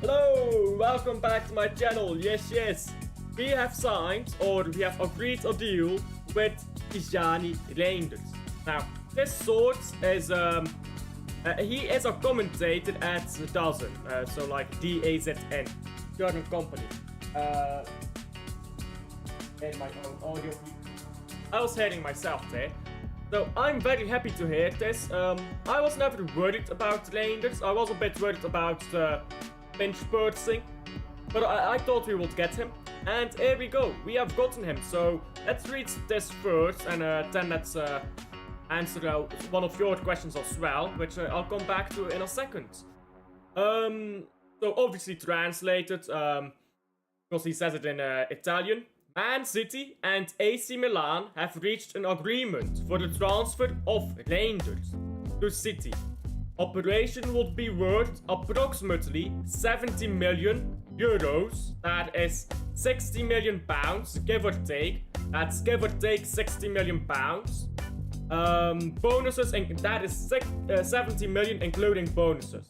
Hello, welcome back to my channel. Yes. We have signed, or we have agreed a deal with Tijjani Reijnders. Now, this sort is, he is a commentator at DAZN, so like DAZN, German company. In my own audio feed. I was hearing myself there. So I'm very happy to hear this. I was never worried about Reijnders. I was a bit worried about the bench purchasing, but I thought we would get him. And here we go, we have gotten him. So let's read this first, and then let's answer one of your questions as well, which I'll come back to in a second. So obviously translated, because he says it in Italian. Man City and AC Milan have reached an agreement for the transfer of Reijnders to City. Operation would be worth approximately 70 million euros. That is 60 million pounds, give or take. That's give or take 60 million pounds. Bonuses, and that is 70 million including bonuses.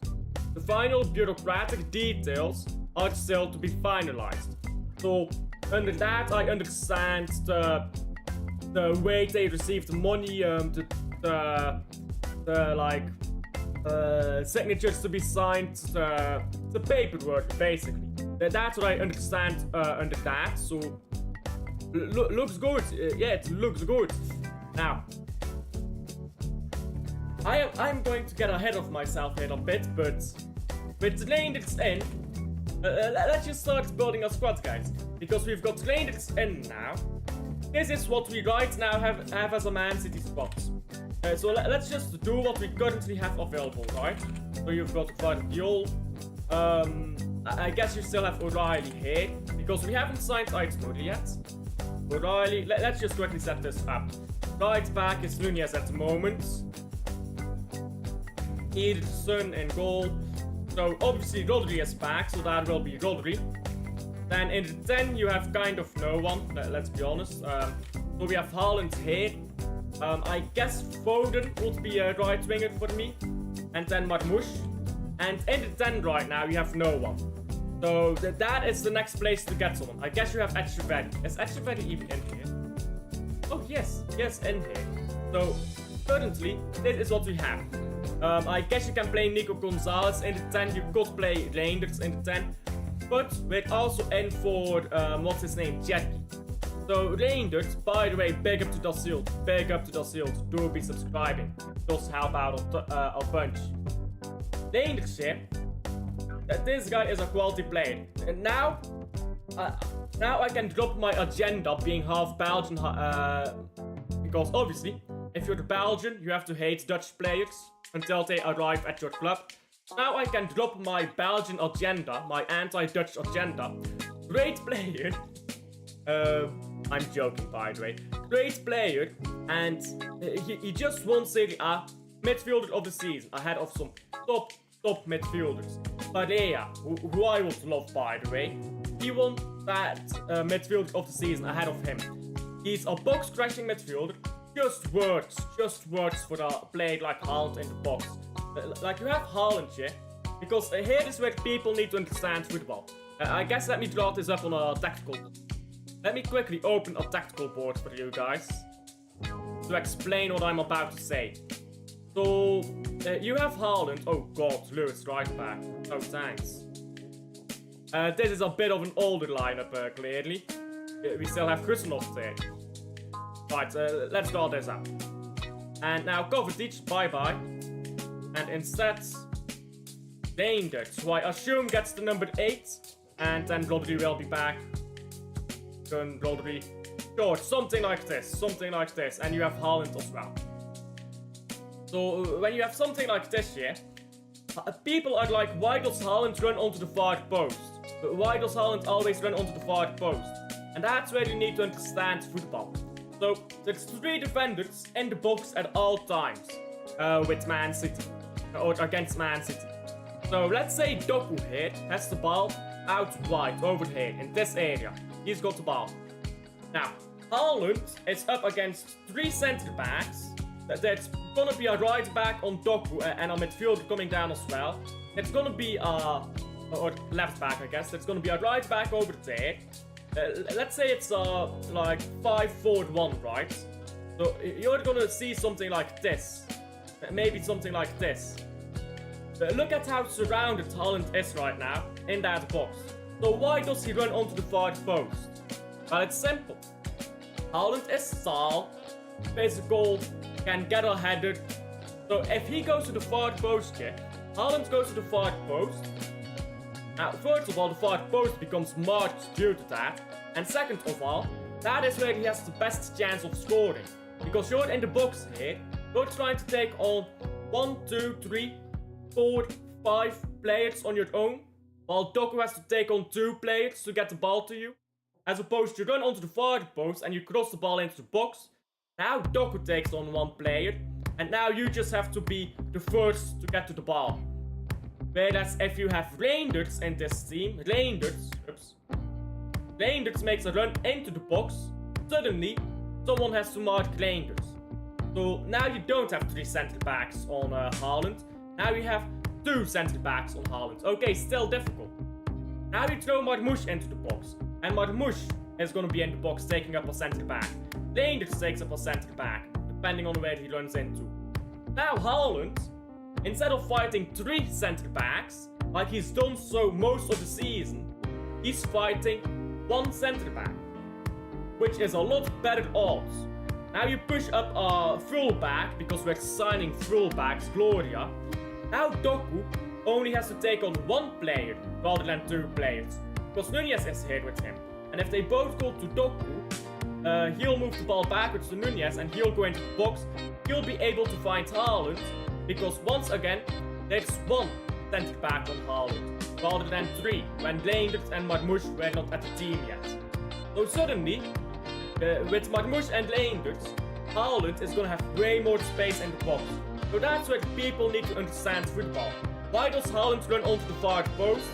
The final bureaucratic details are still to be finalized. So under that, I understand the way they received the money, signatures to be signed, the paperwork, basically. That's what I understand under that. So looks good. Yeah, it looks good. Now, I'm going to get ahead of myself here a bit, but with Reijnders in, let's just start building a squad, guys. Because we've got Reijnders in now. This is what we right now have as a Man City squad. So let's just do what we currently have available, right? So you've got Beville. I guess you still have O'Reilly here, because we haven't signed Aitmuri yet. O'Reilly, let's just quickly set this up. Right back is Nunez at the moment. Ederson in goal. So obviously Rodri is back, so that will be Rodri. Then in the 10 you have kind of no one, let's be honest. So we have Haaland here. I guess Foden would be a right winger for me. And then Marmush. And in the 10 right now you have no one. So that is the next place to get someone. I guess you have Jashari. Is Jashari even in here? Oh yes, in here. So currently this is what we have. I guess you can play Nico Gonzalez in the 10. You could play Reijnders in the 10. But we're also in for, what's his name, Cherki. So Reijnders, by the way, big up to Da Silva. Big up to Da Silva. Do be subscribing. Just help out a bunch. Reijnders here. This guy is a quality player. And now I can drop my agenda being half Belgian. Because obviously, if you're Belgian, you have to hate Dutch players until they arrive at your club. Now I can drop my Belgian agenda, my anti-Dutch agenda. Great player. I'm joking, by the way. Great player, and he just won Serie A midfielder of the season ahead of some top midfielders. Barella, who I would love, by the way. He won that midfielder of the season ahead of him. He's a box-crashing midfielder. Just words for a player like Haaland in the box. Like you have Haaland here, because here is where people need to understand football. I guess let me draw this up on a tactical. Let me quickly open a tactical board for you guys to explain what I'm about to say. So you have Haaland. Oh God, Lewis right back. Oh thanks. This is a bit of an older lineup, clearly. We still have Kuznov there. Right, let's draw this up. And now Kovacic, bye-bye. And instead, Reijnders, who I assume gets the number 8. And then Rodri will be back. Then Rodri. Sure, something like this. And you have Haaland as well. So when you have something like this here, people are like, why does Haaland run onto the far post? Why does Haaland always run onto the far post? And that's where you need to understand football. So there's 3 defenders in the box at all times with Man City. Or against Man City. So let's say Doku here has the ball out wide over here in this area. He's got the ball. Now, Haaland is up against 3 centre backs. There's gonna be a right back on Doku and a midfielder coming down as well. It's gonna be a or left back, I guess. It's gonna be a right back over there. Let's say it's like 5-4-1, right? So you're gonna see something like this. Maybe something like this. Look at how surrounded Haaland is right now in that box. So why does he run onto the far post? Well, it's simple. Haaland is tall, physical, can get a header. So if he goes to the far post here, Haaland goes to the far post. Now, first of all, the far post becomes marked due to that. And second of all, that is where he has the best chance of scoring. Because you're in the box here, you're trying to take on 1, 2, 3, 4, 5 players on your own, while Doku has to take on 2 players to get the ball to you. As opposed to run onto the far post and you cross the ball into the box. Now Doku takes on 1 player, and now you just have to be the first to get to the ball. Whereas if you have Reijnders in this team, Reijnders makes a run into the box, suddenly someone has to mark Reijnders. So now you don't have 3 centre backs on Haaland. Now you have 2 centre backs on Haaland. Okay, still difficult. Now you throw Marmush into the box. And Marmush is going to be in the box taking up a centre back. Reijnders takes up a centre back, depending on where he runs into. Now Haaland, instead of fighting 3 centre backs, like he's done so most of the season, he's fighting 1 centre back, which is a lot better odds. Now you push up a fullback, because we're signing fullbacks, Gloria. Now Doku only has to take on 1 player rather than 2 players, because Nunez is here with him. And if they both go to Doku, he'll move the ball backwards to Nunez and he'll go into the box. He'll be able to find Haaland, because once again, there's 1 centre back on Haaland, rather than 3, when Reijnders and Marmush were not at the team yet. So suddenly, with Marmush and Reijnders, Haaland is going to have way more space in the box. So that's where people need to understand football. Why does Haaland run onto the far post?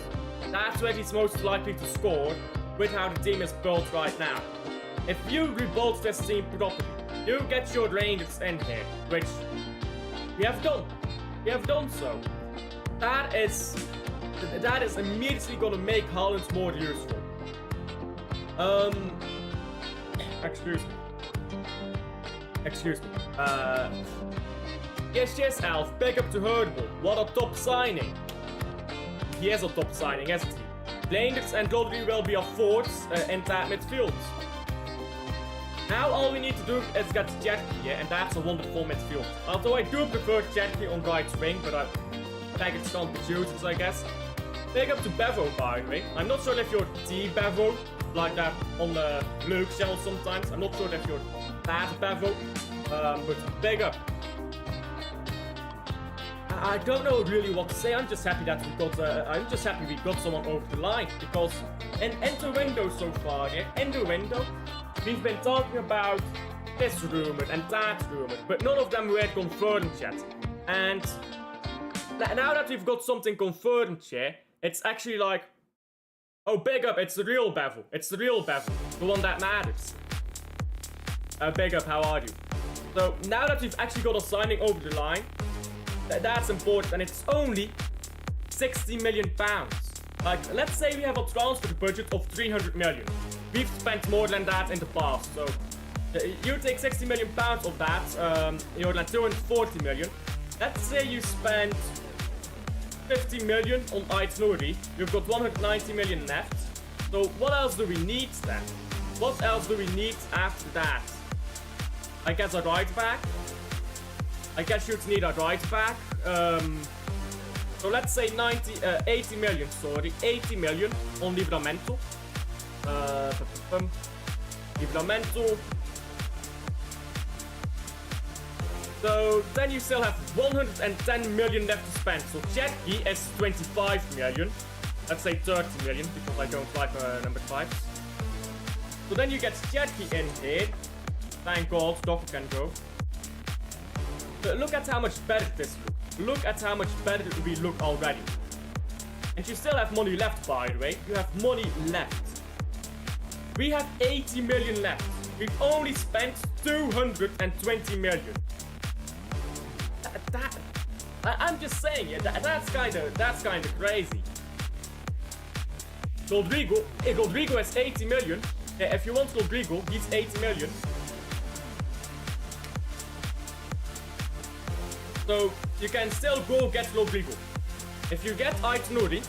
That's where he's most likely to score, with how the team is built right now. If you rebuild this team properly, you get your Reijnders in here, which we have done. We have done so. That is immediately going to make Haaland more useful. Excuse me. Yes, Alf. Big up to Hurdle. What a top signing. He is a top signing, isn't he? Reijnders and Rodri will be a force in that midfield. Now all we need to do is get Cherki here, and that's a wonderful midfield. Although I do prefer Cherki on right wing, but I think it's can't be chooses, I guess. Big up to Beville, by the way. I'm not sure if you're Beville, like that on the Luke channel sometimes. I'm not sure if you're that Beville, but big up. I don't know really what to say. I'm just happy that we got someone over the line, because in the window so far, in the window, we've been talking about this rumor and that rumor, but none of them were confirmed yet. And now that we've got something confirmed here, it's actually like, oh, big up, it's the real Beville. It's the real Beville, the one that matters. Big up, how are you? So now that we've actually got a signing over the line, that's important, and it's only 60 million pounds. Like, let's say we have a transfer budget of 300 million. We've spent more than that in the past, so you take 60 million pounds of that, you're like 240 million. Let's say you spend 50 million on Aït-Nouri, you've got 190 million left. So what else do we need then? What else do we need after that? I guess a right back. I guess you'd need a right back. So let's say 80 million on Livramento. Livramento. So then you still have 110 million left to spend. So Cherki is 25 million. Let's say 30 million, because I don't like number 5. So then you get Cherki in here. Thank God, Doku can go. But look at how much better this looks. Look at how much better we look already. And you still have money left, by the way. You have money left. We have 80 million left. We've only spent 220 million. I'm just saying, that's kind of crazy. Rodrigo is 80 million. Yeah, if you want Rodrigo, he's 80 million. So you can still go get Rodrigo. If you get Aït-Nouri,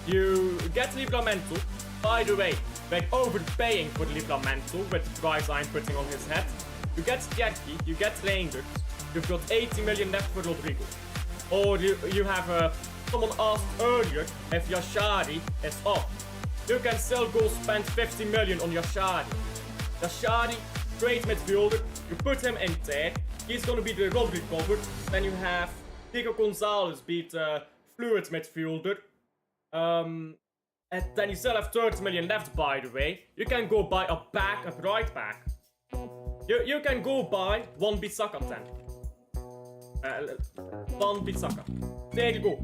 you get Livramento. By the way, we're overpaying for Livramento with the price I'm putting on his head. You get Cherki, you get Reijnders. You've got 80 million left for Rodrigo. Or you have someone asked earlier if Jashari is off. You can still go spend 50 million on Jashari. Jashari, great midfielder. You put him in there. He's gonna be the Rodri cover. Then you have Diego Gonzalez be the fluid midfielder. And then you still have 30 million left, by the way. You can go buy a right back. You can go buy one Bissaka then. One Bissaka. There you go.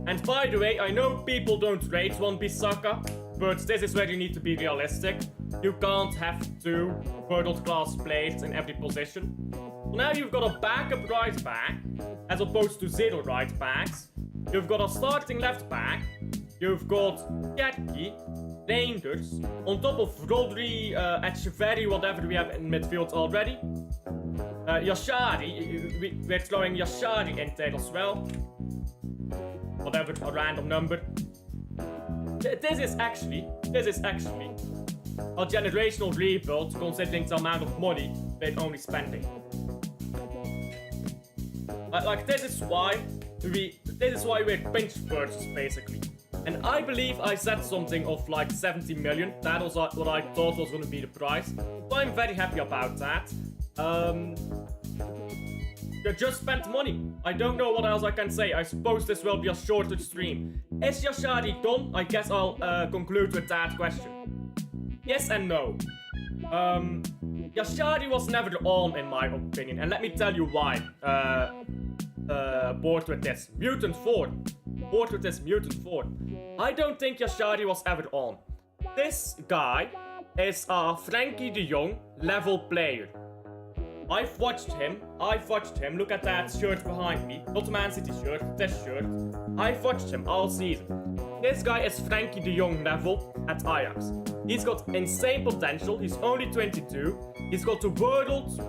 And by the way, I know people don't rate one Bissaka, but this is where you need to be realistic. You can't have 2 world-class players in every position. So now you've got a backup right back, as opposed to 0 right backs. You've got a starting left back. You've got Cherki, Reijnders, on top of Rodri, Jashari, whatever we have in midfield already. Jashari, we're throwing Jashari in there as well. Whatever, a random number. This is actually a generational rebuild, considering the amount of money we're only spending. Like this is why we're pinch purchase basically. And I believe I said something of like 70 million. That was what I thought was going to be the price. So I'm very happy about that. You just spent money. I don't know what else I can say. I suppose this will be a shorter stream. Is Jashari done? I guess I'll conclude with that question. Yes and no. Jashari was never on in my opinion. And let me tell you why. Bored with this. Mutant form. Bored with this mutant form. I don't think Jashari was ever on. This guy is a Frankie de Jong level player. I've watched him. Look at that shirt behind me. Not the Man City shirt, this shirt. I've watched him all season. This guy is Frankie de Jong level at Ajax. He's got insane potential. He's only 22. He's got the world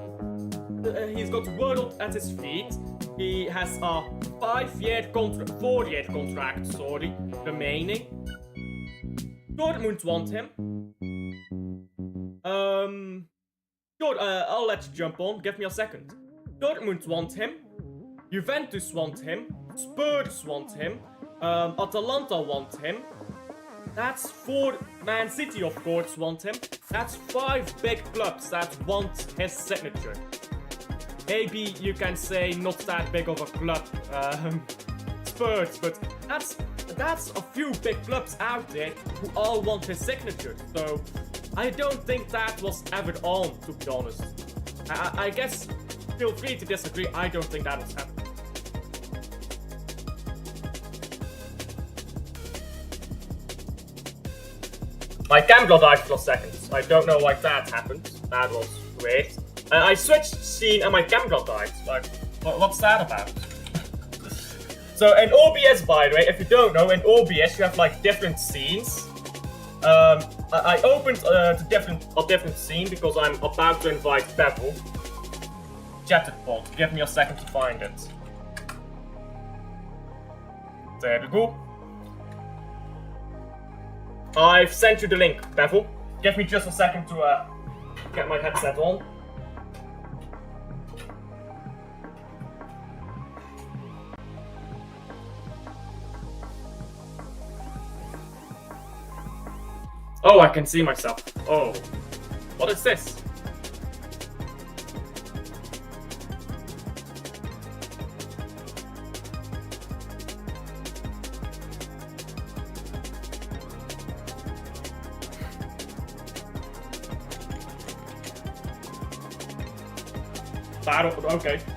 at his feet. He has a 4-year contract, remaining. Dortmund want him. Sure, I'll let you jump on. Give me a second. Dortmund want him. Juventus want him. Spurs want him. Atalanta want him. That's 4. Man City, of course, want him. That's 5 big clubs that want his signature. Maybe you can say not that big of a club, Spurs, but that's a few big clubs out there who all want his signature. So I don't think that was ever on, to be honest. I guess feel free to disagree. I don't think that was ever. My camera died for a second. I don't know why that happened. That was weird. I switched scene and my camera died. Like, what's that about? So in OBS, by the way, if you don't know, in OBS you have like different scenes. I opened a different scene because I'm about to invite Beville. Chatted pod. Give me a second to find it. There we go. I've sent you the link, Beville. Give me just a second to get my headset on. Oh, I can see myself. Oh, what is this?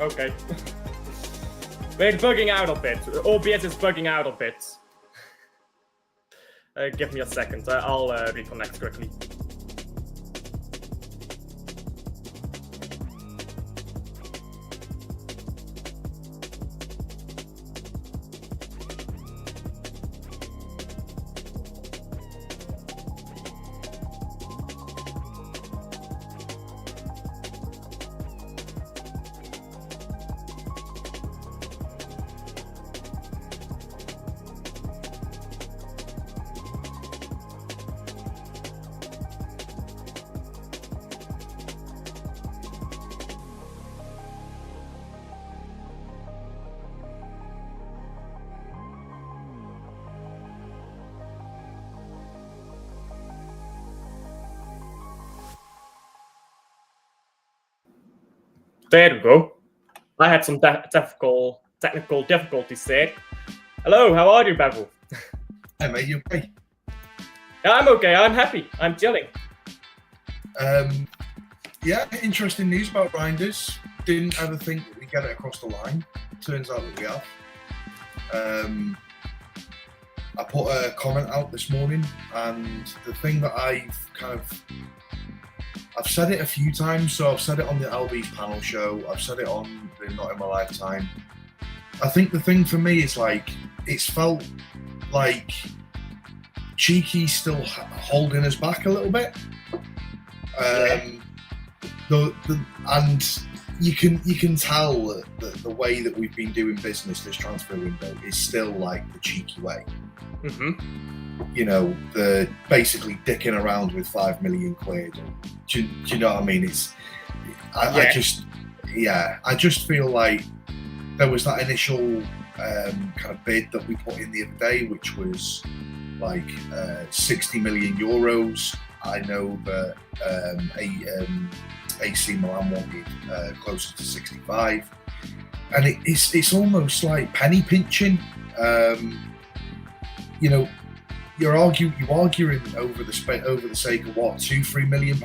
Okay. We're bugging out a bit. OBS is bugging out a bit. Give me a second. I'll reconnect quickly. There we go. I had some technical difficulties there. Hello, how are you, Beville? Hey mate, you okay? Yeah, I'm okay. I'm happy. I'm chilling. Yeah, interesting news about Reijnders. Didn't ever think that we'd get it across the line. Turns out that we have. I put a comment out this morning, and the thing that I've said it a few times. So I've said it on the LB's panel show. I've said it on the Not in My Lifetime. I think the thing for me is like it's felt like Cherki's still holding us back a little bit. And you can tell that the way that we've been doing business this transfer window is still like the Cherki way. Mm-hmm. You know, the basically dicking around with 5 million quid. Do you know what I mean? I just feel like there was that initial kind of bid that we put in the other day, which was like 60 million euros. I know that AC Milan wanted closer to 65, and it's almost like penny pinching. You know, you're arguing over the sake of what, £2-3 million.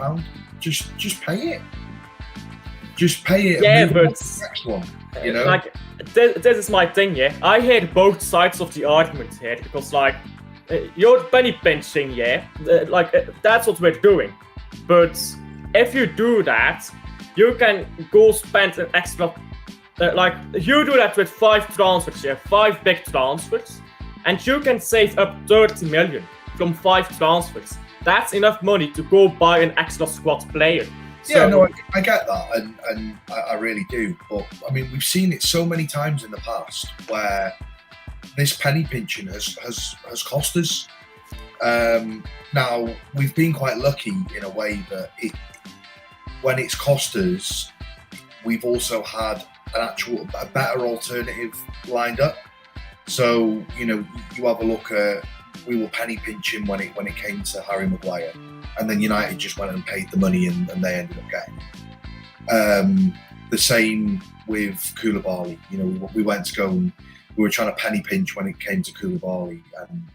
Just pay it. Just pay it. Yeah, and but next one. You know, like this is my thing. Yeah, I hear both sides of the argument here because like you're penny pinching. Yeah, that's what we're doing. But if you do that, you can go spend an extra. Like you do that with 5 transfers. Yeah, 5 big transfers. And you can save up 30 million from 5 transfers. That's enough money to go buy an extra squad player. Yeah, no, I get that, and I really do. But I mean, we've seen it so many times in the past where this penny pinching has cost us. Now we've been quite lucky in a way that when it's cost us, we've also had a better alternative lined up. So, you know, you have a look at, we were penny pinching when it came to Harry Maguire, and then United just went and paid the money and they ended up getting it. The same with Koulibaly. You know, we went to go and we were trying to penny pinch when it came to Koulibaly, and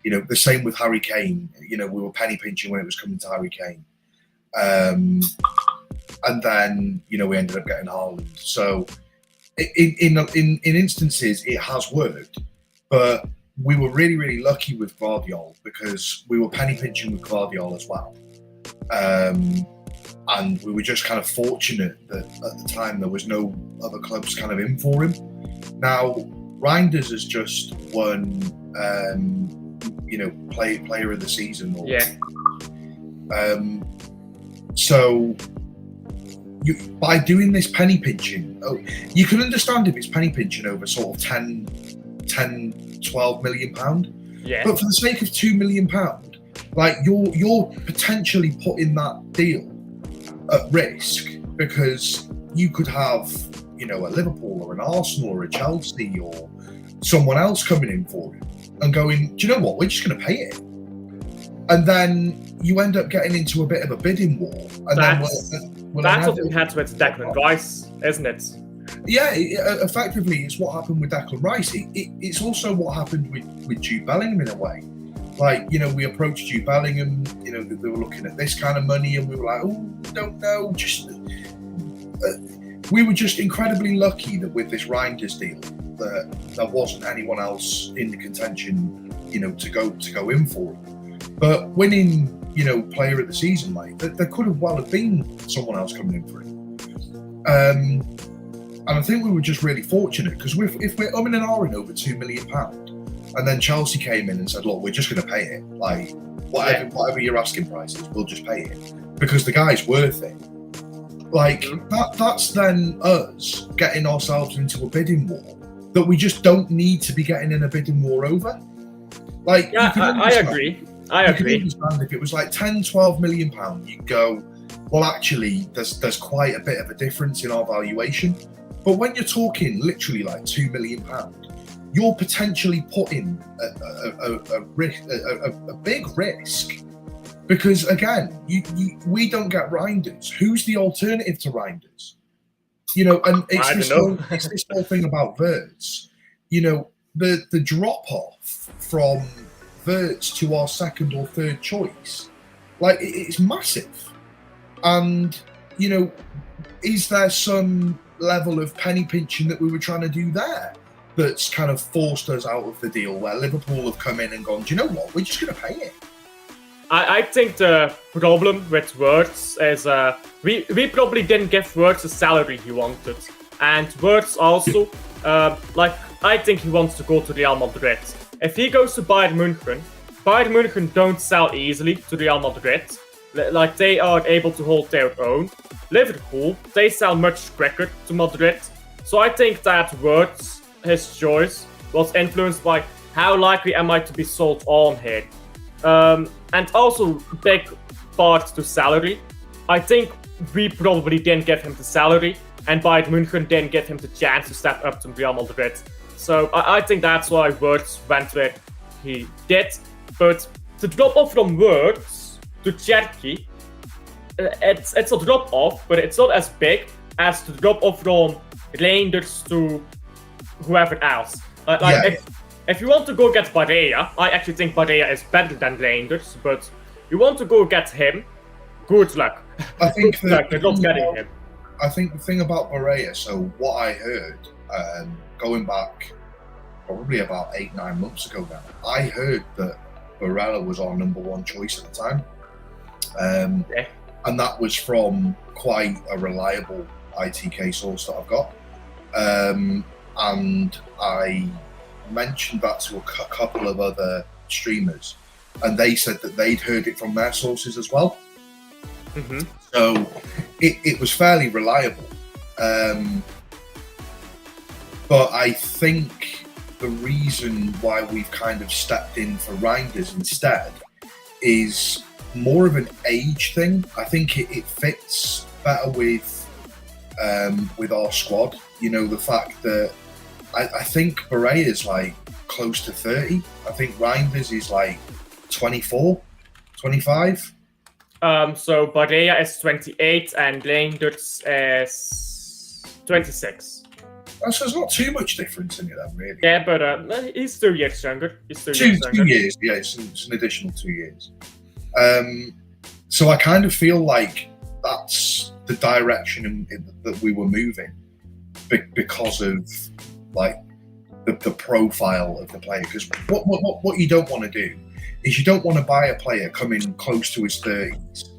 you know, the same with Harry Kane. You know, we were penny pinching when it was coming to Harry Kane, and then you know we ended up getting Haaland. So. In instances, it has worked, but we were really, really lucky with Guardiola because we were penny pinching with Guardiola as well. And we were just kind of fortunate that at the time there was no other clubs kind of in for him. Now, Reijnders has just won, you know, player of the season. So by doing this penny pinching, you can understand if it's penny pinching over sort of 12 million pound. Yeah. But for the sake of £2 million, like you're potentially putting that deal at risk because you could have, you know, a Liverpool or an Arsenal or a Chelsea or someone else coming in for it and going, do you know what? We're just going to pay it, and then you end up getting into a bit of a bidding war. And that's what we had with Declan Rice, isn't it? Yeah, effectively, it's what happened with Declan Rice. It's also what happened with Jude Bellingham in a way. Like, you know, we approached Jude Bellingham, you know, they were looking at this kind of money, and we were like, oh, don't know. We were just incredibly lucky that with this Reijnders deal, that there wasn't anyone else in the contention, you know, to go in for it. But winning, you know, player of the season, like there could have well have been someone else coming in for it. And I think we were just really fortunate because if we're umming and ahhing over £2 million, and then Chelsea came in and said, look, we're just going to pay it, like whatever your asking price is, we'll just pay it because the guy's worth it. Like that's then us getting ourselves into a bidding war that we just don't need to be getting in a bidding war over. Like, yeah, I agree. I agree. Understand if it was like 10-12 million pound, you'd go, well, actually, there's quite a bit of a difference in our valuation. But when you're talking literally like £2 million, you're potentially putting a big risk. Because again, we don't get Reijnders. Who's the alternative to Reijnders? You know, and I it's don't know. it's this whole thing about Verts. You know, the drop off from Verts to our second or third choice, like it's massive. And you know, is there some level of penny pinching that we were trying to do there that's kind of forced us out of the deal, where Liverpool have come in and gone, do you know what, we're just going to pay it? I think the problem with Wirtz is we probably didn't give Wirtz the salary he wanted. And Wirtz also, I think he wants to go to Real Madrid. If he goes to Bayern München don't sell easily to Real Madrid. Like, they are able to hold their own. Liverpool, they sell much quicker to Madrid. So I think that Wirtz, his choice, was influenced by how likely am I to be sold on here. And also big part to salary. I think we probably didn't give him the salary, and Bayern München didn't give him the chance to step up to Real Madrid. So I think that's why Wirtz went where he did. But the drop off from Wirtz to Cherki, it's a drop off, but it's not as big as the drop off from Reijnders to whoever else. If you want to go get Barella, I actually think Barella is better than Reijnders, but you want to go get him, good luck. I think not getting him. I think the thing about Barella, so what I heard, going back probably about 8-9 months ago now, I heard that Barella was our number one choice at the time. And that was from quite a reliable ITK source that I've got. And I mentioned that to a couple of other streamers, and they said that they'd heard it from their sources as well. Mm-hmm. So it was fairly reliable. But I think the reason why we've kind of stepped in for Reijnders instead is more of an age thing. I think it fits better with our squad. You know, the fact that I think Barella is like close to 30. I think Reijnders is like 24, 25. So Barella is 28 and Reijnders is 26. So there's not too much difference in it then, really. Yeah, but he's 2 years younger. Two years, yeah, it's an additional 2 years. So I kind of feel like that's the direction that we were moving because of like the profile of the player. Because what you don't want to do is you don't want to buy a player coming close to his 30s,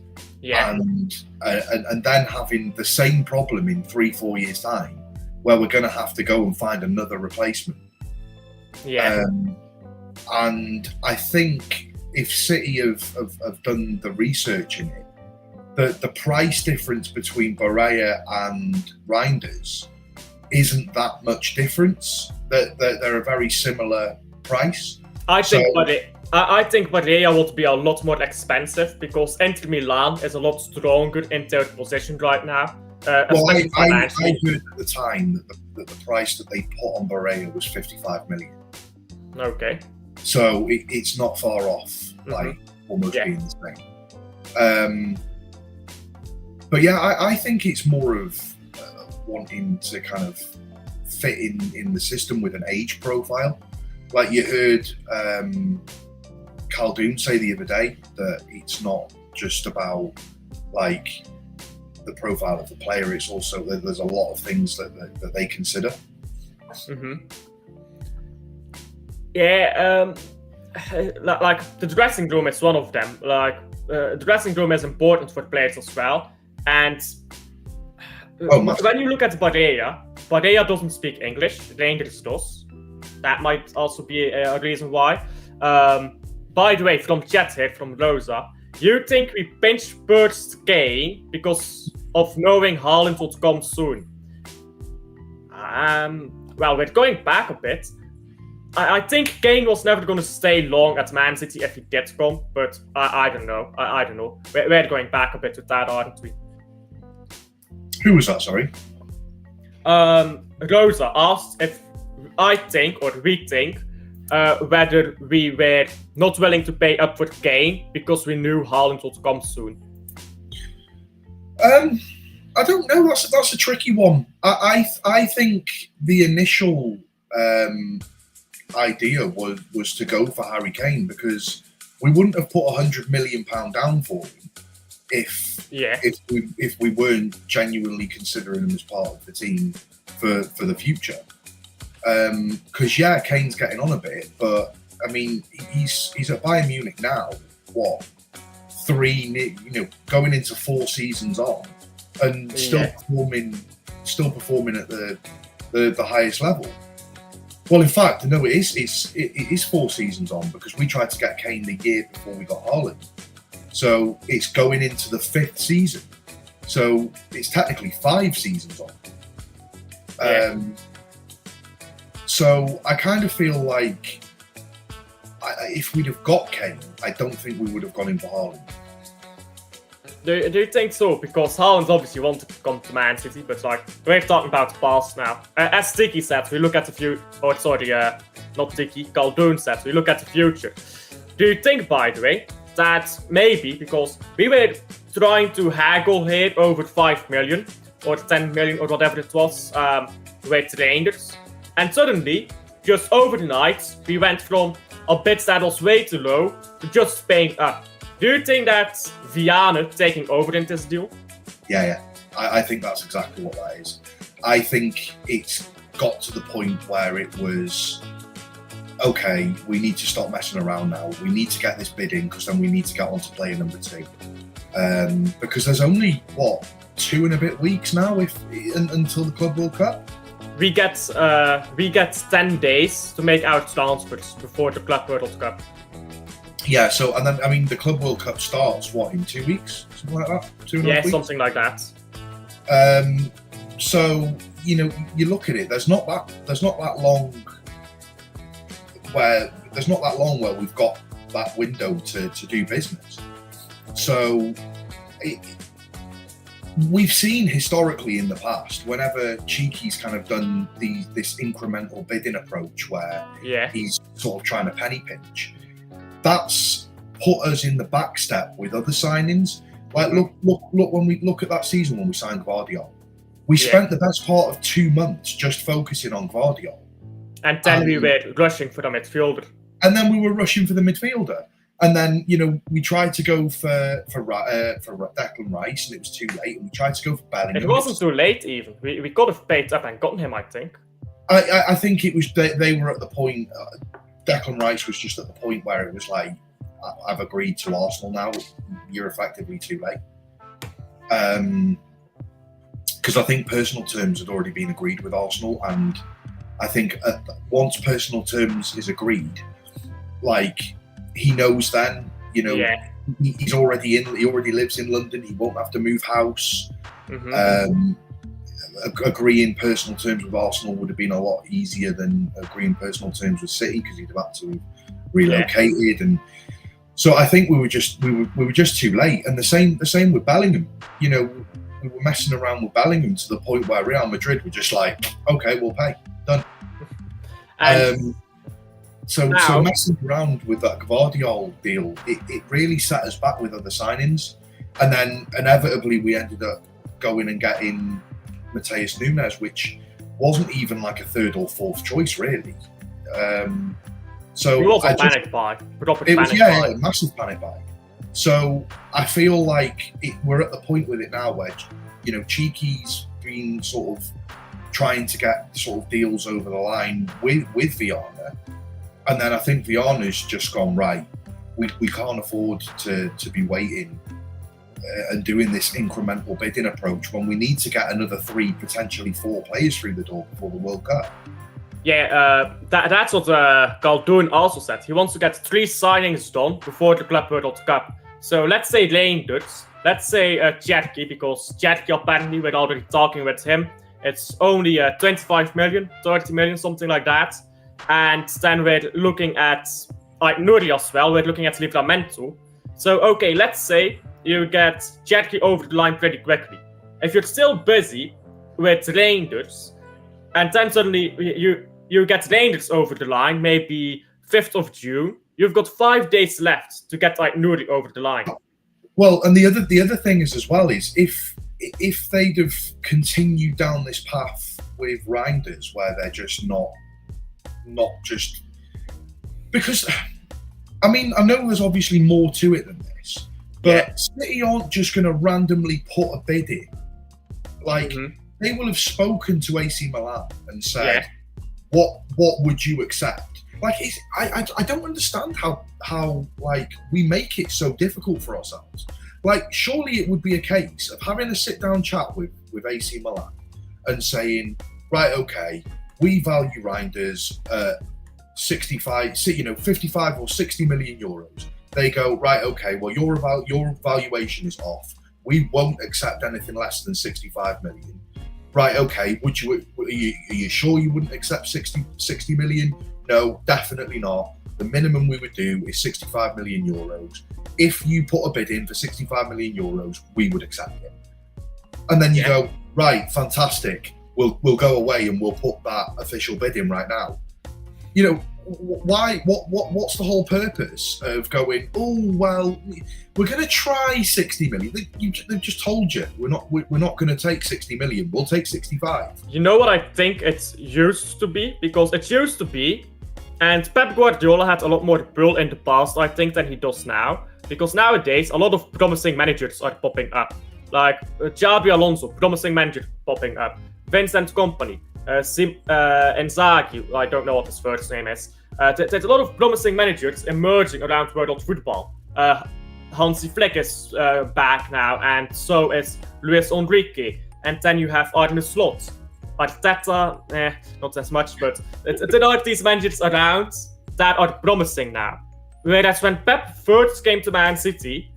yeah, and then having the same problem in 3-4 years time, where we're going to have to go and find another replacement. Yeah, and I think if City have done the research in it, the price difference between Barella and Reijnders isn't that much difference. They're a very similar price. I think Barella would be a lot more expensive because Inter Milan is a lot stronger in third position right now. Well, I heard at the time that the price that they put on Barella was 55 million. Okay. So it's not far off, like almost being the same. But yeah, I think it's more of wanting to kind of fit in the system with an age profile. Like you heard Khaldoon say the other day that it's not just about like the profile of the player, it's also there's a lot of things that they consider. Mm-hmm. Yeah, like the dressing room is one of them. Like the dressing room is important for players as well. And when you look at Barella doesn't speak English. Reijnders does. That might also be a reason why. By the way, from chat here, from Rosa, you think we pinch burst Kane because of knowing Haaland would come soon? Well, we're going back a bit. I think Kane was never going to stay long at Man City if he did come, but I don't know. I don't know. We're going back a bit with that, aren't we? Who was that, sorry? Rosa asked if I think, or we think, whether we were not willing to pay up for Kane because we knew Haaland would come soon. I don't know. That's a tricky one. I think the initial idea was to go for Harry Kane because we wouldn't have put £100 million down for him if we weren't genuinely considering him as part of the team for the future. Because Kane's getting on a bit, but I mean he's at Bayern Munich now. What, going into 4 seasons on, and still performing at the highest level. Well, in fact, no, it is 4 seasons on because we tried to get Kane the year before we got Haaland. So it's going into the 5th season. So it's technically 5 seasons on. So I kind of feel like if we'd have got Kane, I don't think we would have gone in for Haaland. Do you think so? Because Haaland obviously wanted to come to Man City, but like we're talking about the past now. As Tiki said, we look at the future. Oh, sorry, not Tiki. Galdoon said we look at the future. Do you think, by the way, that maybe because we were trying to haggle here over 5 million or 10 million or whatever it was with Reijnders, and suddenly, just overnight, we went from a bid that was way too low to just paying up. Do you think that Viana taking over in this deal? Yeah. I think that's exactly what that is. I think it's got to the point where it was, okay, we need to stop messing around now. We need to get this bid in because then we need to get on to player number 2. Because there's only, 2 and a bit weeks now until the Club World Cup? We get 10 days to make our transfers before the Club World Cup. Yeah, so, and then, I mean, the Club World Cup starts, in 2 weeks? Something like that? 2.5 weeks? Something like that. So, you look at it, there's not that long where we've got that window to do business. So, we've seen historically in the past, whenever Cherki's kind of done this incremental bidding approach where he's sort of trying to penny pinch, that's put us in the back step with other signings. Like, look when we look at that season when we signed Gvardiol. We spent the best part of 2 months just focusing on Gvardiol. And then we were rushing for the midfielder. And then we were rushing for the midfielder. And then, we tried to go for Declan Rice, and it was too late. And we tried to go for Bellingham. It wasn't too late, even. We could have paid up and gotten him, I think. I think it was they were at the point. Declan Rice was just at the point where it was like, I've agreed to Arsenal now. You're effectively too late. Because I think personal terms had already been agreed with Arsenal, and I think once personal terms is agreed, like, he knows then, he's already in. He already lives in London. He won't have to move house. Mm-hmm. Agreeing personal terms with Arsenal would have been a lot easier than agreeing personal terms with City because he'd have had to have relocated, and so I think we were just too late. And the same with Bellingham. We were messing around with Bellingham to the point where Real Madrid were just like, okay, we'll pay, done. So messing around with that Gvardiol deal, it really set us back with other signings, and then inevitably we ended up going and getting Matheus Nunes, which wasn't even like a 3rd or 4th choice, really. So it was a panic buy. It was a massive panic buy. So I feel like we're at the point with it now where Cherki's been sort of trying to get sort of deals over the line with Viana, and then I think Viana's just gone, right, we can't afford to be waiting and doing this incremental bidding approach when we need to get another 3, potentially 4 players through the door before the World Cup. Yeah, that's what Galdoon also said. He wants to get 3 signings done before the Club World Cup. So let's say Reijnders, let's say Cherki, because Cherki apparently, we're already talking with him, it's only 25 million, 30 million, something like that. And then we're looking at Nuri as well, we're looking at Livramento. So, okay, let's say you get Cherki over the line pretty quickly. If you're still busy with Reijnders, and then suddenly you get Reijnders over the line, maybe 5th of June, you've got 5 days left to get Nuri over the line. Well, and the other thing is as well is if if they'd have continued down this path with Reijnders, where they're just not just because, I mean, I know there's obviously more to it than this, but City aren't just going to randomly put a bid in. Like, they will have spoken to AC Milan and said, what would you accept? Like, I don't understand how like we make it so difficult for ourselves. Like, surely it would be a case of having a sit-down chat with AC Milan and saying, right, okay, we value Reijnders at 55 or 60 million euros. They go, right, okay, well, your valuation is off. We won't accept anything less than 65 million. Right, okay, are you sure you wouldn't accept 60 million? No, definitely not. The minimum we would do is 65 million euros. If you put a bid in for 65 million euros, we would accept it. And then you go, right, fantastic. We'll go away and we'll put that official bid in right now. You know, why? What's the whole purpose of going? Oh well, we're going to try 60 million. They've just told you we're not going to take 60 million. We'll take 65. You know what I think it used to be, because it used to be, and Pep Guardiola had a lot more pull in the past, I think, than he does now. Because nowadays a lot of promising managers are popping up, like Xabi Alonso, promising manager popping up. Vincent Kompany, Inzaghi, I don't know what his first name is. There's a lot of promising managers emerging around world football. Hansi Flick is back now, and so is Luis Enrique. And then you have Arne Slot. Arteta, not as much, but there are these managers around that are promising now. Whereas when Pep first came to Man City,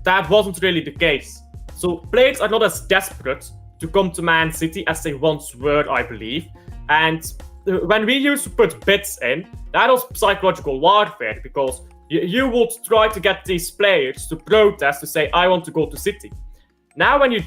that wasn't really the case. So players are not as desperate to come to Man City as they once were, I believe. And when we used to put bids in, that was psychological warfare, because you would try to get these players to protest, to say, I want to go to City. Now when you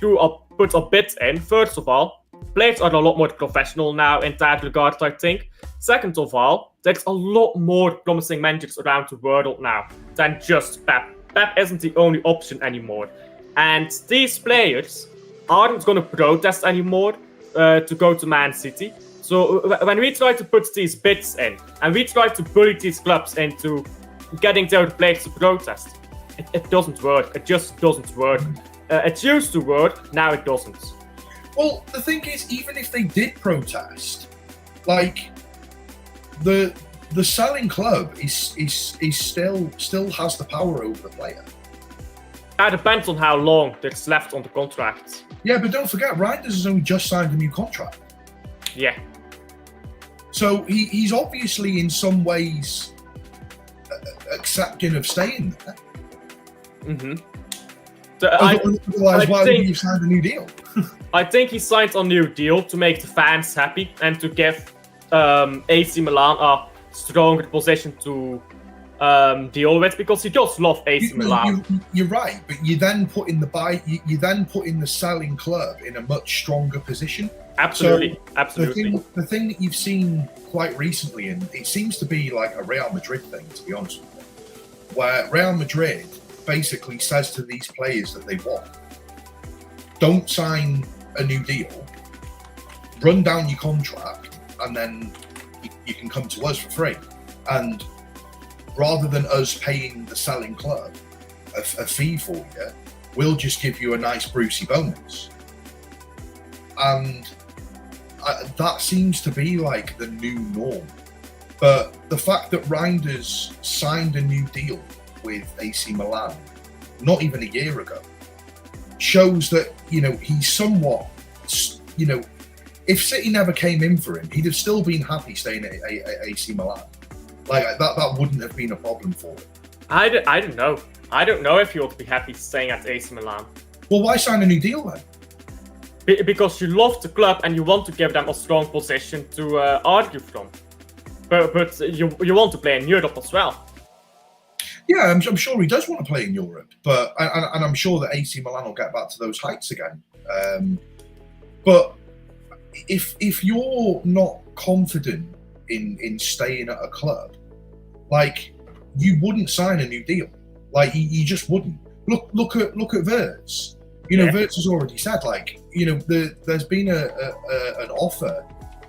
put a bid in, first of all, players are a lot more professional now in that regard, I think. Second of all, there's a lot more promising managers around the world now than just Pep. Pep isn't the only option anymore. And these players aren't going to protest anymore to go to Man City. So when we try to put these bids in, and we try to bully these clubs into getting their players to protest, it doesn't work. It just doesn't work. It used to work, now it doesn't. Well, the thing is, even if they did protest, like the selling club is still has the power over the player. That depends on how long there's left on the contract. Yeah, but don't forget, Reijnders has only just signed a new contract. Yeah. So he's obviously in some ways accepting of staying there. Mm-hmm. So Otherwise, why would you sign a new deal? I think he signed a new deal to make the fans happy and to give AC Milan a stronger position to deal with, because he just loves AC Milan. You're right, but you then put in the selling club in a much stronger position. Absolutely, so absolutely. The thing that you've seen quite recently, and it seems to be like a Real Madrid thing, to be honest with you, where Real Madrid basically says to these players that they want, don't sign a new deal, run down your contract, and then you can come to us for free. And rather than us paying the selling club a fee for you, we'll just give you a nice Brucey bonus. And that seems to be like the new norm. But the fact that Reijnders signed a new deal with AC Milan not even a year ago shows that, he's somewhat, if City never came in for him, he'd have still been happy staying at AC Milan. Like, that wouldn't have been a problem for him. I don't know. I don't know if he would be happy staying at AC Milan. Well, why sign a new deal then? Because you love the club and you want to give them a strong position to argue from. But you want to play in Europe as well. Yeah, I'm sure he does want to play in Europe, but and I'm sure that AC Milan will get back to those heights again. But if you're not confident in staying at a club, like, you wouldn't sign a new deal. Like, you just wouldn't. Look at Wirtz. You know, Wirtz has already said, like, you know, there's been an offer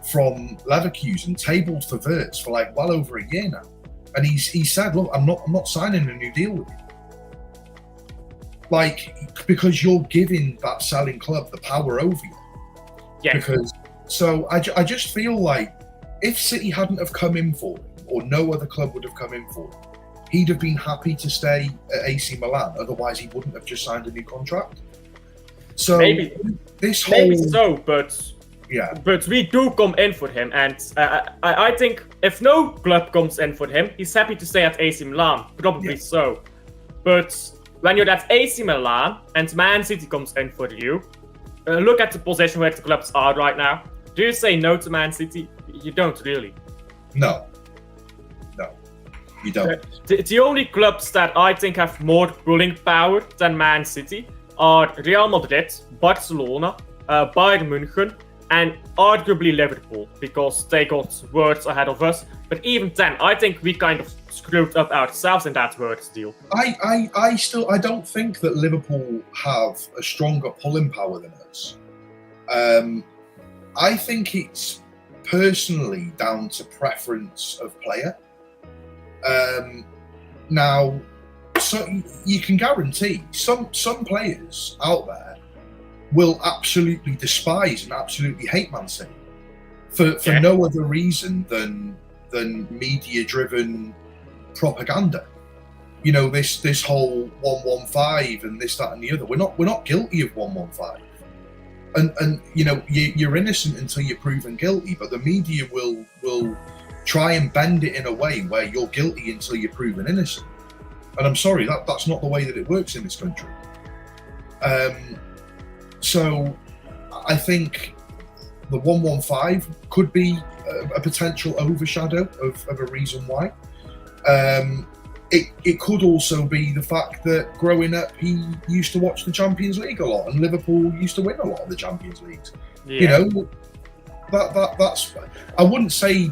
from Leverkusen tabled for Wirtz for like well over a year now, and he said, look, I'm not signing a new deal with you, like, because you're giving that selling club the power over you. Yeah. Because so I just feel like if City hadn't have come in for him, or no other club would have come in for him, he'd have been happy to stay at AC Milan. Otherwise, he wouldn't have just signed a new contract. So maybe so, but yeah. But we do come in for him, and I think if no club comes in for him, he's happy to stay at AC Milan. Probably so. But when you're at AC Milan and Man City comes in for you, look at the position where the clubs are right now. Do you say no to Man City? You don't really. No, you don't. The only clubs that I think have more pulling power than Man City are Real Madrid, Barcelona, Bayern München, and arguably Liverpool, because they got Wirtz ahead of us. But even then, I think we kind of screwed up ourselves in that Wirtz deal. I don't think that Liverpool have a stronger pulling power than us. I think it's personally down to preference of player. Now, so you can guarantee some players out there will absolutely despise and absolutely hate Man City for no other reason than media-driven propaganda. You know, this whole 115 and this, that, and the other. We're not guilty of 115, and you know, you're innocent until you're proven guilty. But the media will try and bend it in a way where you're guilty until you're proven innocent. And I'm sorry, that's not the way that it works in this country. So I think the 115 could be a potential overshadow of a reason why. It could also be the fact that growing up he used to watch the Champions League a lot, and Liverpool used to win a lot of the Champions Leagues. Yeah. You know, that's. I wouldn't say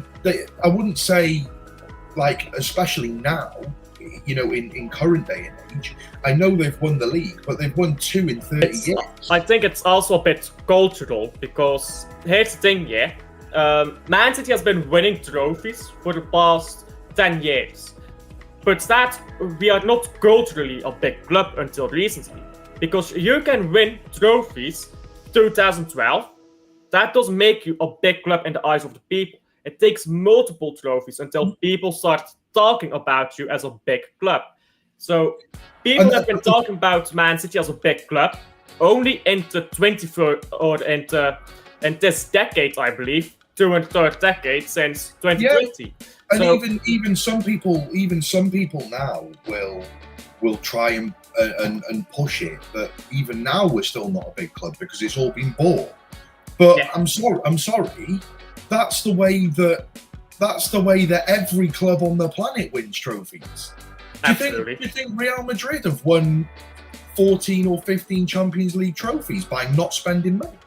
like, especially now, you know, in current day and age. I know they've won the league, but they've won 2 in 30 years. I think it's also a bit cultural, because here's the thing, Man City has been winning trophies for the past 10 years. But that we are not culturally a big club until recently. Because you can win trophies 2012, that doesn't make you a big club in the eyes of the people. It takes multiple trophies until people start talking about you as a big club. So people have been talking about Man City as a big club only in the 21st or in this decade, I believe, 2 and 3rd decade since 2020. Yeah. And so, even some people now will try and push it, but even now we're still not a big club because it's all been bought. But I'm sorry. That's the way that every club on the planet wins trophies. Do you think Real Madrid have won 14 or 15 Champions League trophies by not spending money?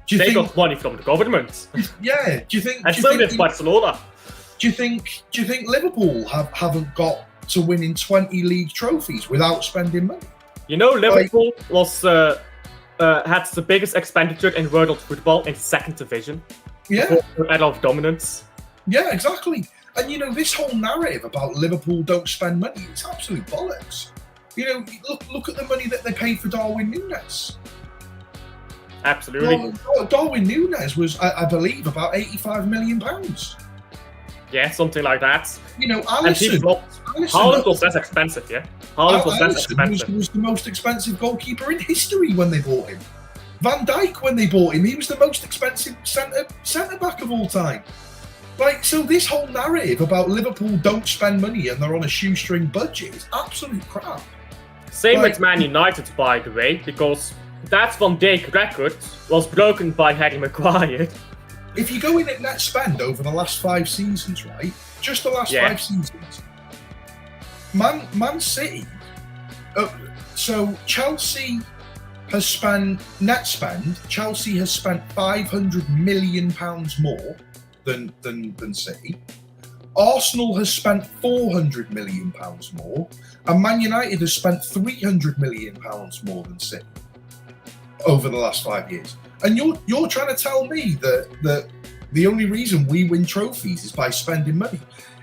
They got money from the government. Yeah. Do you think? And so did Barcelona. Do you think Liverpool haven't got to winning 20 league trophies without spending money? You know, Liverpool had the biggest expenditure in world football in 2nd division. Yeah. Era of dominance. Yeah, exactly. And you know, this whole narrative about Liverpool don't spend money, it's absolute bollocks. You know, look at the money that they paid for Darwin Núñez. Absolutely. Darwin Núñez was, I believe, about £85 million. Yeah, something like that. You know, Alisson Haaland was less expensive, yeah? Haaland was less expensive. Was the most expensive goalkeeper in history when they bought him. Van Dijk, when they bought him, he was the most expensive centre-back of all time. Like, so this whole narrative about Liverpool don't spend money and they're on a shoestring budget is absolute crap. Same with Man United, by the way, because that Van Dijk record was broken by Harry Maguire. If you go in at net spend over the last 5 seasons, right? Just the last 5 seasons. Man City. So Chelsea has spent net spend. Chelsea has spent £500 million more than City. Arsenal has spent £400 million more, and Man United has spent £300 million more than City. over the last 5 years. And you're trying to tell me that the only reason we win trophies is by spending money.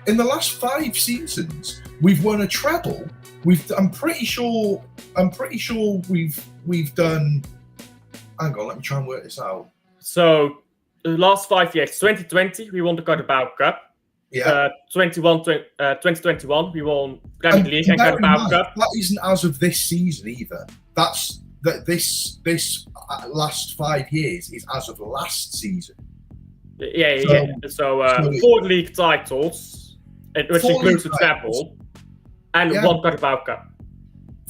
In the last 5 seasons, we've won a treble. I'm pretty sure we've done. Hang on, let me try and work this out. So the last 5 years, 2020 we won the Carabao Cup. Yeah. 2021 we won Premier League and Carabao Cup. That isn't as of this season either. That's this last 5 years is as of last season. So 4 league titles, which includes the treble, and 1 Carabao Cup.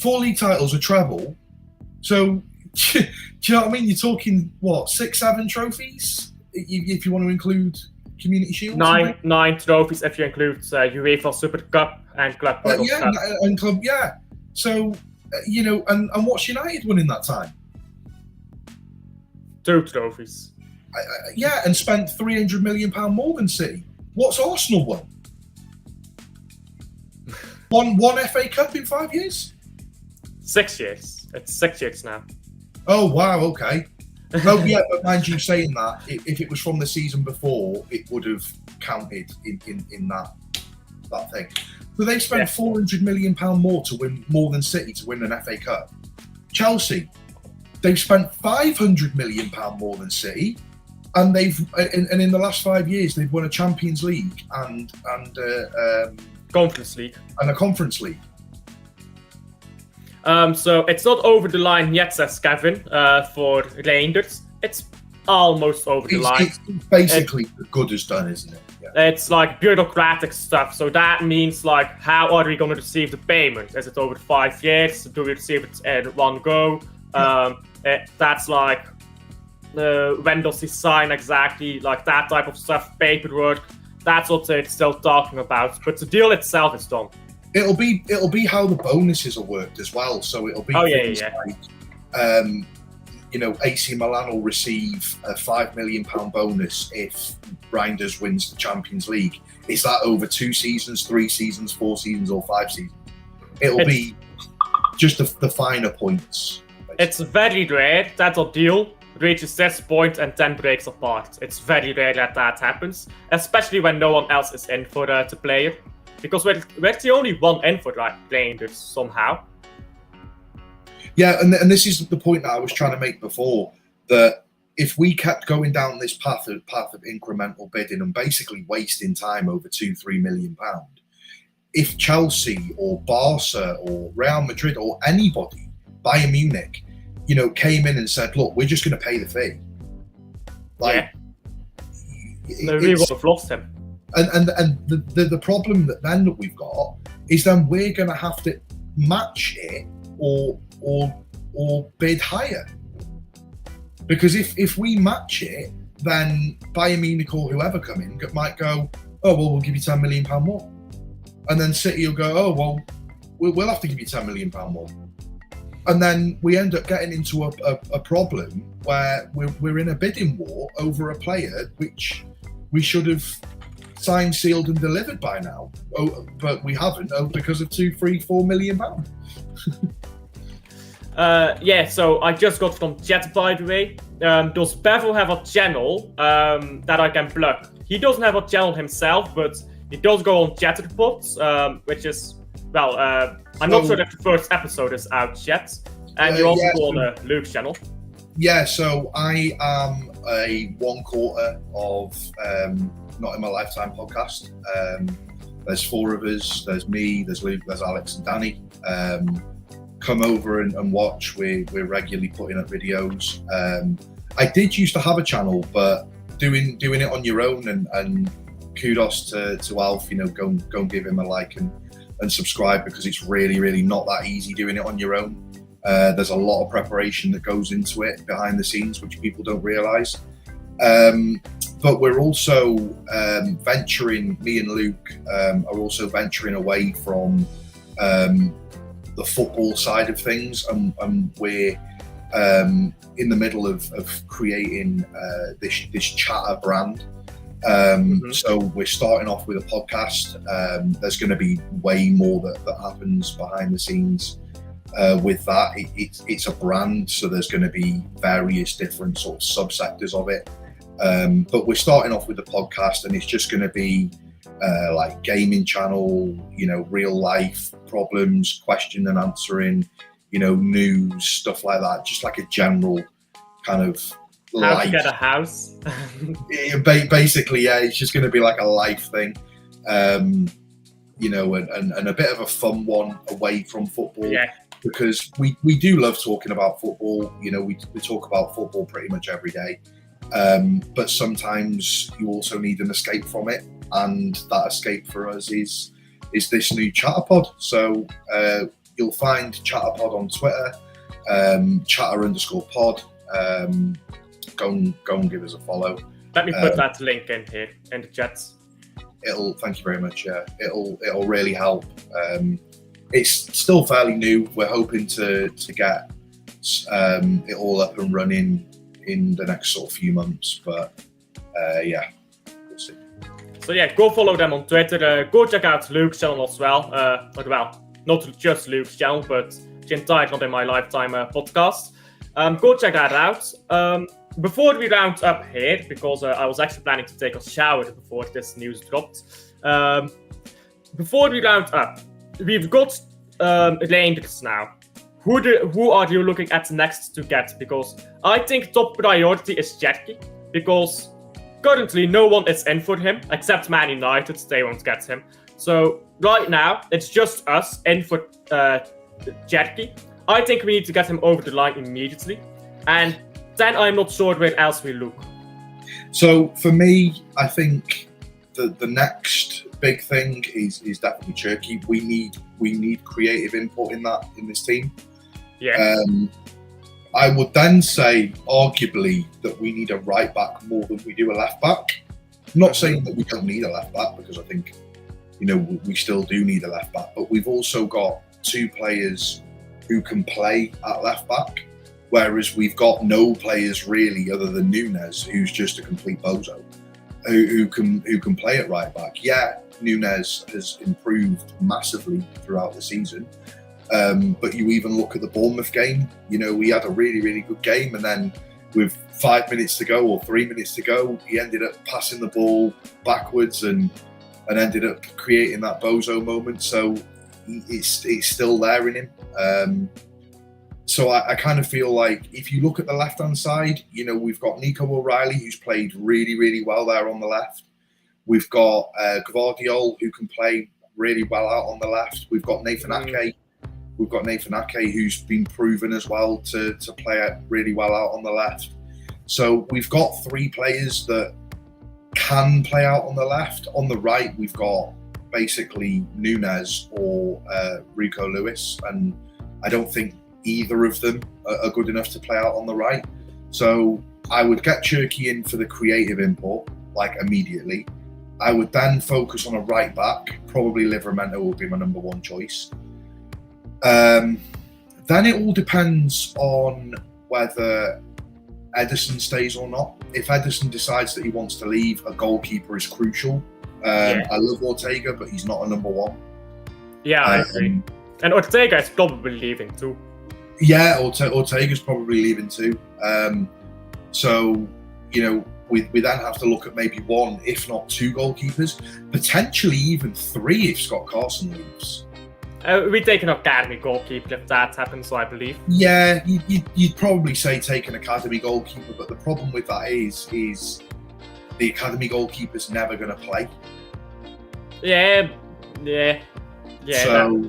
4 league titles, a treble. So, do you know what I mean? You're talking, what, 6, 7 trophies? If you want to include Community Shield? 9 trophies if you include UEFA Super Cup and Club World Cup. And Club, yeah. So, and what's United won in that time? 2 trophies. And spent £300 million more than City. What's Arsenal won? One FA Cup in 5 years? 6 years. It's 6 years now. Oh, wow, okay. Oh, yeah, but mind you saying that, if it was from the season before, it would have counted in that thing. So they spent £400 million more to win, more than City to win an FA Cup. Chelsea, they've spent £500 million more than City, and in the last 5 years they've won a Champions League and Conference League and a Conference League. So it's not over the line yet, says Kevin, for Reijnders. It's almost over the line. It's basically as good as done, isn't it? Yeah. It's like bureaucratic stuff. So that means like, how are we going to receive the payment? Is it over 5 years? Do we receive it in one go? That's like, when does he sign exactly? Like that type of stuff, paperwork. That's what they're still talking about. But the deal itself is done. It'll be how the bonuses are worked as well. So it'll be like, AC Milan will receive a £5 million bonus if Reijnders wins the Champions League. Is that over 2 seasons, 3 seasons, 4 seasons, or 5 seasons? It'll be just the finer points. Basically. It's very rare that a deal reaches this point and then breaks apart. It's very rare that happens, especially when no one else is in for the player. Because we're the only one in for playing this somehow. Yeah, and this is the point that I was trying to make before, that if we kept going down this path of incremental bidding and basically wasting time over £2-3 million, if Chelsea or Barca or Real Madrid or anybody, Bayern Munich, came in and said, look, we're just going to pay the fee. We would have lost him. And the problem that we've got is then we're going to have to match it or bid higher, because if we match it, then Bayern Munich or whoever come in might go, oh well, we'll give you £10 million more, and then City will go, oh well, we'll have to give you £10 million more, and then we end up getting into a problem where we're in a bidding war over a player which we should have signed, sealed, and delivered by now. Oh, but we haven't. Oh, because of £2, £3, £4 million. So I just got from chat, by the way. Does Beville have a channel that I can plug? He doesn't have a channel himself, but he does go on chat reports, which is, I'm not sure if the first episode is out yet. And you also go on Luke's channel. Yeah, so I am a 1/4 of Not in My Lifetime podcast. There's 4 of us. There's me, there's Luke, there's Alex and Danny. Come over and watch. We're regularly putting up videos. I did used to have a channel, but doing it on your own, and kudos to Alf, go and give him a like and subscribe, because it's really, really not that easy doing it on your own. There's a lot of preparation that goes into it behind the scenes, which people don't realise. But we're also me and Luke are also venturing away from the football side of things, and we're in the middle of creating this chatter brand. So we're starting off with a podcast. There's going to be way more that happens behind the scenes. with that. It's a brand, so there's going to be various different sort of subsectors of it. But we're starting off with the podcast, and it's just going to be like gaming channel, real life problems, question and answering, news, stuff like that. Just like a general kind of how life. to get a house. Basically, yeah, it's just going to be like a life thing. And a bit of a fun one away from football. Yeah. Because we do love talking about football. We talk about football pretty much every day. But sometimes you also need an escape from it. And that escape for us is this new Chatterpod. So you'll find Chatterpod on Twitter, chatter_pod. Go and give us a follow. Let me put that link in here in the chats. Thank you very much. Yeah, it'll really help. It's still fairly new. We're hoping to get it all up and running in the next sort of few months, but yeah, we'll see. So yeah, go follow them on Twitter. Go check out Luke's channel as well. Not just Luke's channel, but the entire Not in My Lifetime podcast. Go check that out. Before we round up here, because I was actually planning to take a shower before this news dropped. Before we round up, we've got Reijnders now. Who are you looking at next to get? Because I think top priority is Cherki, because currently no one is in for him except Man United. They won't get him. So right now it's just us in for Cherki. I think we need to get him over the line immediately, and then I'm not sure where else we look. So for me, I think the next big thing is definitely Cherki. We need creative input in this team. Yeah. I would then say, arguably, that we need a right back more than we do a left back. I'm not saying that we don't need a left back, because I think we still do need a left back. But we've also got two players who can play at left back, whereas we've got no players really other than Nunez, who's just a complete bozo, who can play at right back. Yeah, Nunez has improved massively throughout the season, but you even look at the Bournemouth game. We had a really, really good game, and then with 5 minutes to go or 3 minutes to go, he ended up passing the ball backwards and ended up creating that bozo moment. So it's still there in him. So I kind of feel like if you look at the left-hand side, we've got Nico O'Reilly, who's played really, really well there on the left. We've got Gvardiol, who can play really well out on the left. We've got Nathan Ake. We've got Nathan Ake, who's been proven as well to play really well out on the left. So we've got three players that can play out on the left. On the right, we've got basically Nunez or Rico Lewis, and I don't think either of them are good enough to play out on the right. So I would get Cherki in for the creative input, like immediately. I would then focus on a right back. Probably Livramento would be my number one choice. Then it all depends on whether Ederson stays or not. If Ederson decides that he wants to leave, a goalkeeper is crucial. I love Ortega, but he's not a number one. Yeah, I agree. And Ortega is probably leaving too. Yeah, Ortega's probably leaving too. So, we then have to look at maybe one, if not two goalkeepers, potentially even three if Scott Carson leaves. We take an academy goalkeeper if that happens, I believe. Yeah, you'd probably say take an academy goalkeeper, but the problem with that is the academy goalkeeper's never going to play. Yeah. So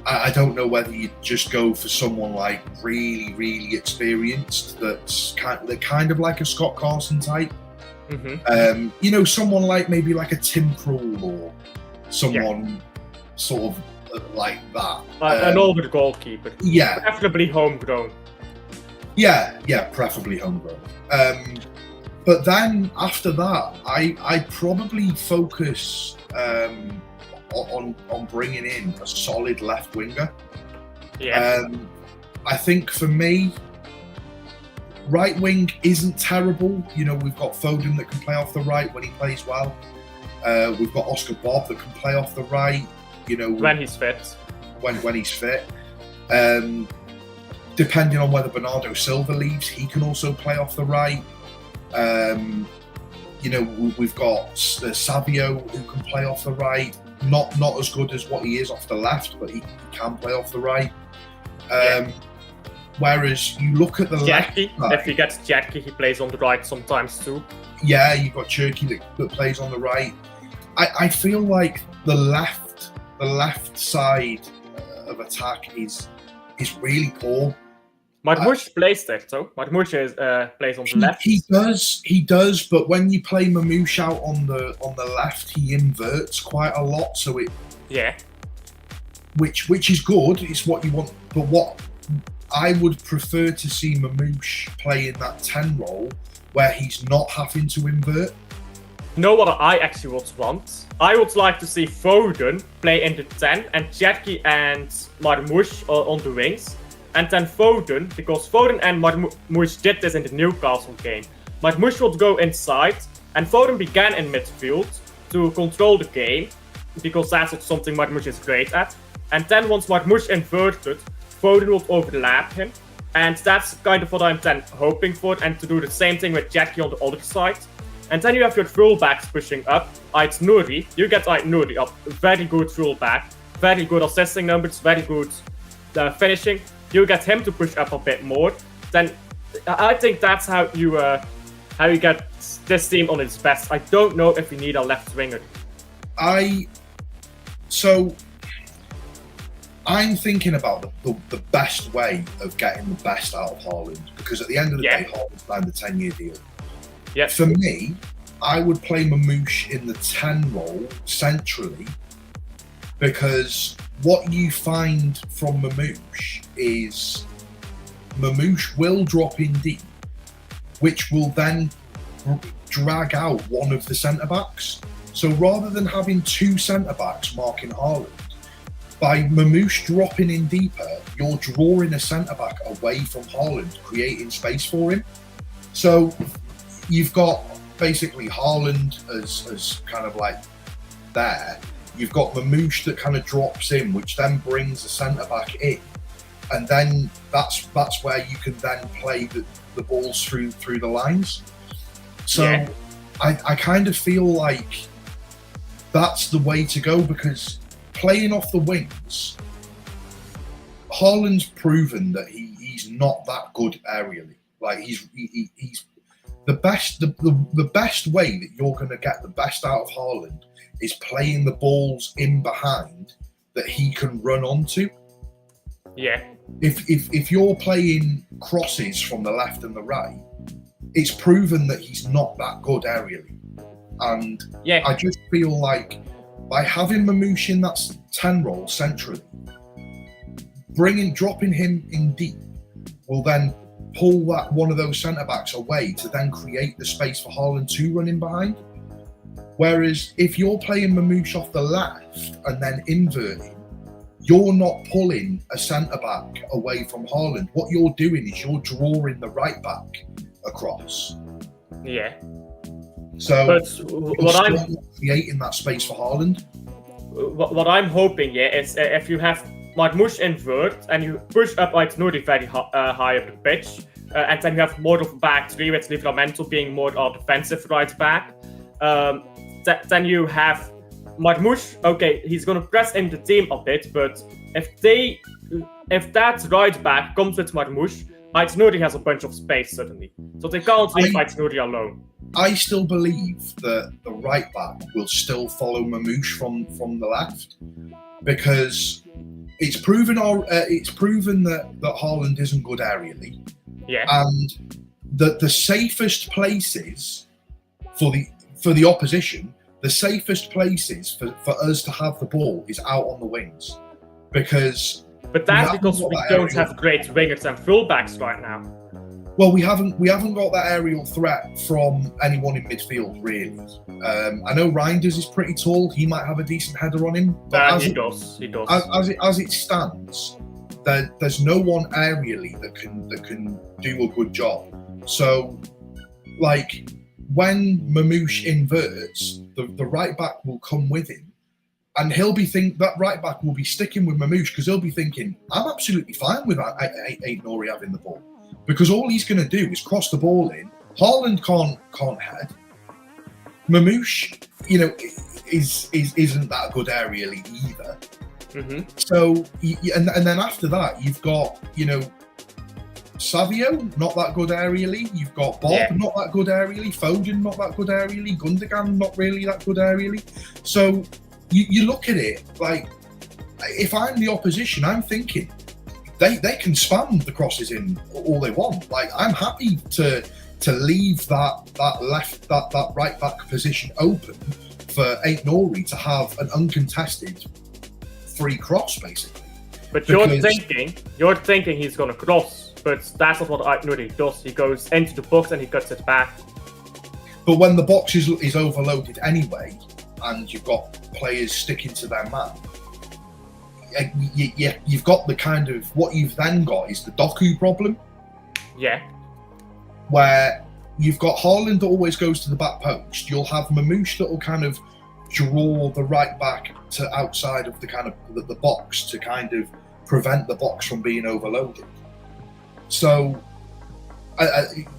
I don't know whether you'd just go for someone like really, really experienced that's kind of like a Scott Carson type. Mm-hmm. Someone like maybe like a Tim Krul or someone sort of like that. An older goalkeeper. Yeah. Preferably homegrown. Yeah, preferably homegrown. But then after that, I probably focus on bringing in a solid left winger. Yeah. I think for me, right wing isn't terrible. We've got Foden that can play off the right when he plays well. We've got Oscar Bob that can play off the right. When he's fit. When he's fit. Depending on whether Bernardo Silva leaves, he can also play off the right. We've got Savio who can play off the right. Not as good as what he is off the left, but he can play off the right. Whereas you look at the Cherki, left side, if he gets Cherki, he plays on the right sometimes too. Yeah, you've got Cherki that plays on the right. I feel like the left side of attack is really poor. Marmush plays there, so Marmush plays on the left. He does, but when you play Marmush out on the left, he inverts quite a lot. So which is good. It's what you want, but what I would prefer to see Marmush play in that 10 role where he's not having to invert. You know what I actually would want? I would like to see Foden play in the 10 and Cherki and Marmush on the wings. And then Foden, because Foden and Marmush did this in the Newcastle game. Marmush would go inside, and Foden began in midfield to control the game, because that's what something Marmush is great at. And then once Marmush inverted, Foden would overlap him. And that's kind of what I'm then hoping for, and to do the same thing with Cherki on the other side. And then you have your fullbacks pushing up. Aït-Nouri, you get Aït-Nouri up, very good fullback, very good assisting numbers, very good finishing. You get him to push up a bit more. Then I think that's how you get this team on its best. I don't know if we need a left winger. I'm thinking about the best way of getting the best out of Haaland, because at the end of the day, Haaland signed a 10-year deal. Yes. For me, I would play Marmush in the 10 role centrally, because what you find from Marmush is Marmush will drop in deep, which will then drag out one of the centre-backs. So rather than having two centre-backs marking Haaland, by Marmush dropping in deeper, you're drawing a centre-back away from Haaland, creating space for him. So you've got basically Haaland as kind of like there. You've got Marmush that kind of drops in, which then brings a centre-back in. And then that's where you can then play the balls through the lines. So I kind of feel like that's the way to go, because playing off the wings, Haaland's proven that he's not that good aerially. Like he's the best way that you're going to get the best out of Haaland is playing the balls in behind that he can run onto. Yeah. If you're playing crosses from the left and the right, it's proven that he's not that good aerially. And I just feel like by having Marmush in that 10 role centrally, dropping him in deep will then pull that one of those centre-backs away to then create the space for Haaland to run in behind. Whereas if you're playing Marmush off the left and then inverting, you're not pulling a centre-back away from Haaland. What you're doing is you're drawing the right-back across. Yeah. So what I'm creating that space for Haaland. What I'm hoping, is if you have Marmush invert and you push up Aït-Nouri very high up the pitch, and then you have more of a back three with Livramento being more a defensive right back, then you have Marmush. Okay, he's gonna press in the team a bit, but if that right back comes with Marmush, Aït-Nouri has a bunch of space suddenly, so they can't leave Aït-Nouri alone. I still believe that the right back will still follow Marmush from the left, because it's proven that Haaland isn't good aerially. Yeah. And that the safest places for the opposition, the safest places for us to have the ball is out on the wings, because. But that's because we don't have great wingers and fullbacks right now. Well, we haven't got that aerial threat from anyone in midfield, really. I know Reijnders is pretty tall; he might have a decent header on him. But He does. As it stands, there's no one aerially that can do a good job. So, like when Marmush inverts, the right back will come with him, And he'll be that right back will be sticking with Marmush because he'll be thinking, I'm absolutely fine with Aït-Nouri having the ball because all he's going to do is cross the ball in. Haaland can't head. Marmush, isn't that good aerially either. Mm-hmm. So, and then after that, you've got, Savio, not that good aerially. You've got Bob, not that good aerially. Foden, not that good aerially. Gundogan, not really that good aerially. So you look at it like, if I'm the opposition, I'm thinking they can spam the crosses in all they want. Like, I'm happy to leave that right back position open for Aït-Nouri to have an uncontested free cross, basically. But you're thinking he's gonna cross. But that's not what Aït-Nouri does. He goes into the box and he cuts it back. But when the box is overloaded anyway, and you've got players sticking to their man, you've got the kind of, what you've then got is the Doku problem. Yeah. Where you've got Haaland that always goes to the back post. You'll have Marmush that will kind of draw the right back to outside of the kind of the box to kind of prevent the box from being overloaded. So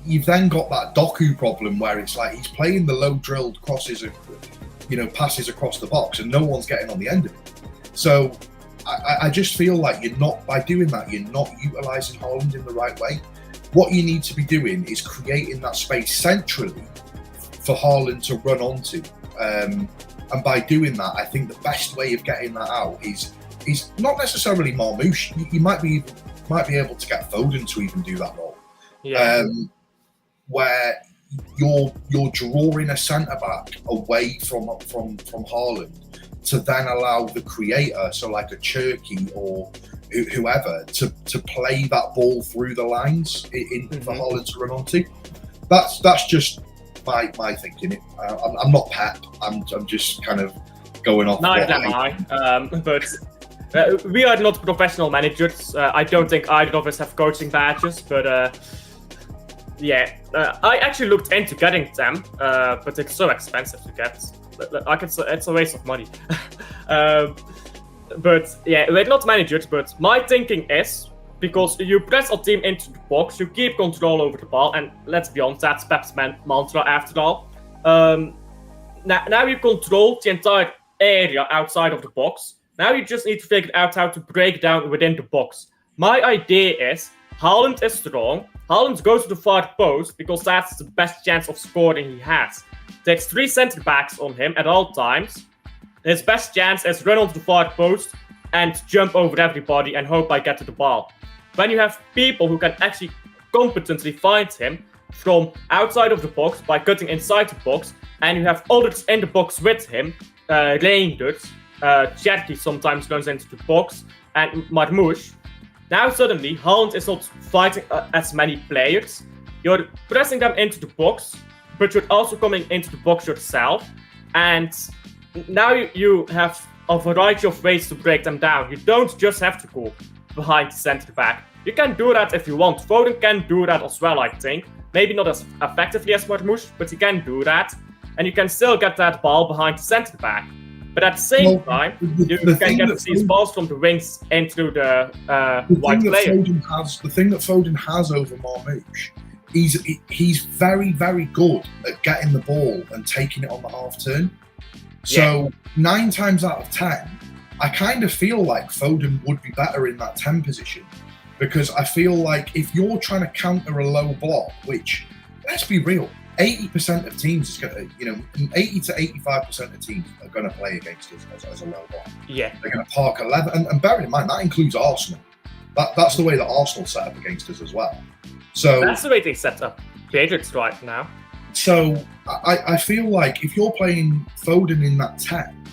you've then got that Doku problem where it's like he's playing the low drilled crosses, passes across the box, and no one's getting on the end of it. So I just feel like by doing that, you're not utilising Haaland in the right way. What you need to be doing is creating that space centrally for Haaland to run onto. And by doing that, I think the best way of getting that out is not necessarily Marmush. You might be able to get Foden to even do that role. Yeah. Where you're drawing a centre back away from Haaland to then allow the creator, so like a Cherki or whoever, to play that ball through the lines for Haaland to run onto. That's just my thinking. I'm not Pep. I'm just kind of going off. Neither am I. But we are not professional managers. I don't think either of us have coaching badges. But I actually looked into getting them, but it's so expensive to get. It's a waste of money. But yeah, we're not managers. But my thinking is, because you press a team into the box, you keep control over the ball, and let's be honest, that's Pep's mantra after all. Now you control the entire area outside of the box. Now you just need to figure out how to break down within the box. My idea is, Haaland is strong. Haaland goes to the far post because that's the best chance of scoring he has. There's 3 centre backs on him at all times. His best chance is run onto the far post and jump over everybody and hope I get to the ball. When you have people who can actually competently find him from outside of the box by cutting inside the box, and you have others in the box with him, Reijnders, Cherki sometimes runs into the box, and Marmush. Now suddenly, Haaland is not fighting as many players. You're pressing them into the box, but you're also coming into the box yourself. And now you have a variety of ways to break them down. You don't just have to go behind the centre back. You can do that if you want. Foden can do that as well, I think. Maybe not as effectively as Marmush, but he can do that. And you can still get that ball behind the centre back. But at the same time, you can get these balls from the wings into the wide player. The thing that Foden has over Marmush, he's very, very good at getting the ball and taking it on the half turn. So 9 times out of 10, I kind of feel like Foden would be better in that 10 position, because I feel like if you're trying to counter a low block, which, let's be real, 80% of teams is going to, 80 to 85% of teams are going to play against us as a low block. Yeah. They're going to park 11, and bear in mind, that includes Arsenal. That's the way that Arsenal set up against us as well. So that's the way they set up Patriots right now. So I feel like if you're playing Foden in that 10,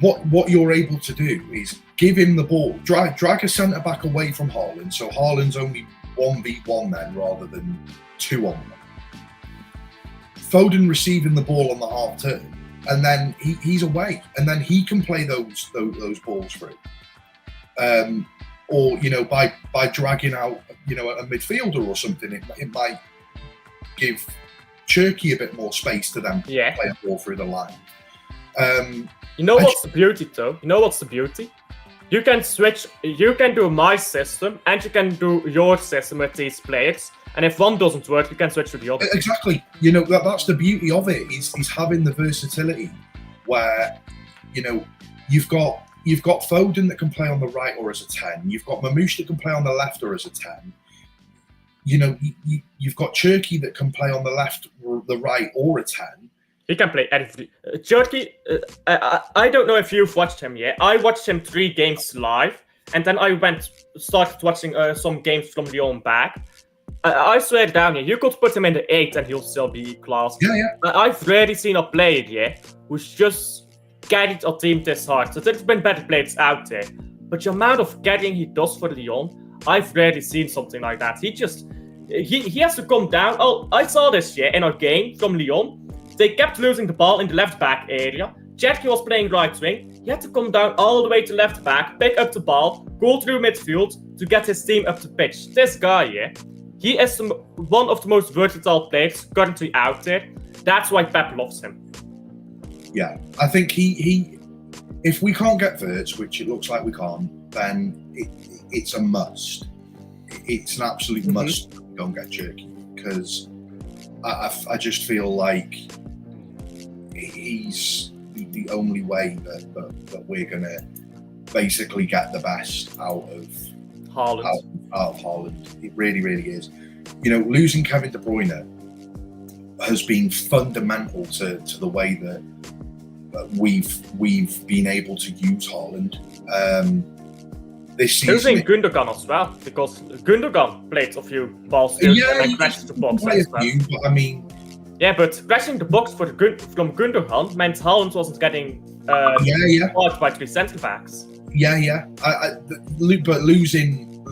what you're able to do is give him the ball, drag a centre back away from Haaland, so Haaland's only 1v1 then rather than 2 on 1. Foden receiving the ball on the half turn, and then he's away, and then he can play those balls through. Or by dragging out a midfielder or something, it might give Cherki a bit more space to then play a ball through the line. You know what's the beauty, though? You know what's the beauty? You can switch. You can do my system, and you can do your system with these players. And if one doesn't work, you can switch to the other. Exactly. You know, that's the beauty of it. Is having the versatility, where, you know, you've got Foden that can play on the right or as a 10. You've got Marmush that can play on the left or as a 10. You know, you've got Cherki that can play on the left, or the right, or a 10. He can play every. Cherki, I don't know if you've watched him yet. I watched him 3 games live, and then I started watching some games from Lyon back. I swear down here, you could put him in the 8 and he'll still be class. Yeah. I've rarely seen a player yet who's just carried a team this hard. So there's been better players out there. But the amount of carrying he does for Lyon, I've rarely seen something like that. He has to come down. Oh, I saw this year in a game from Lyon. They kept losing the ball in the left back area. Cherki was playing right wing. He had to come down all the way to left back, pick up the ball, go through midfield to get his team up the pitch. This guy, yeah, he is one of the most versatile players currently out there. That's why Pep loves him. Yeah, I think he if we can't get Verts, which it looks like we can't, then it's a must. It's an absolute must to go and get Cherki, because I just feel like he's the only way that we're going to basically get the best out of Haaland. It really, really is. You know, losing Kevin De Bruyne has been fundamental to the way that we've been able to use Haaland. This season, losing Gundogan as well, because Gundogan played a few balls and crashed the box as well. But I mean, yeah, but crashing the box from Gundogan meant Haaland wasn't getting blocked by 3 centre backs. Yeah. But losing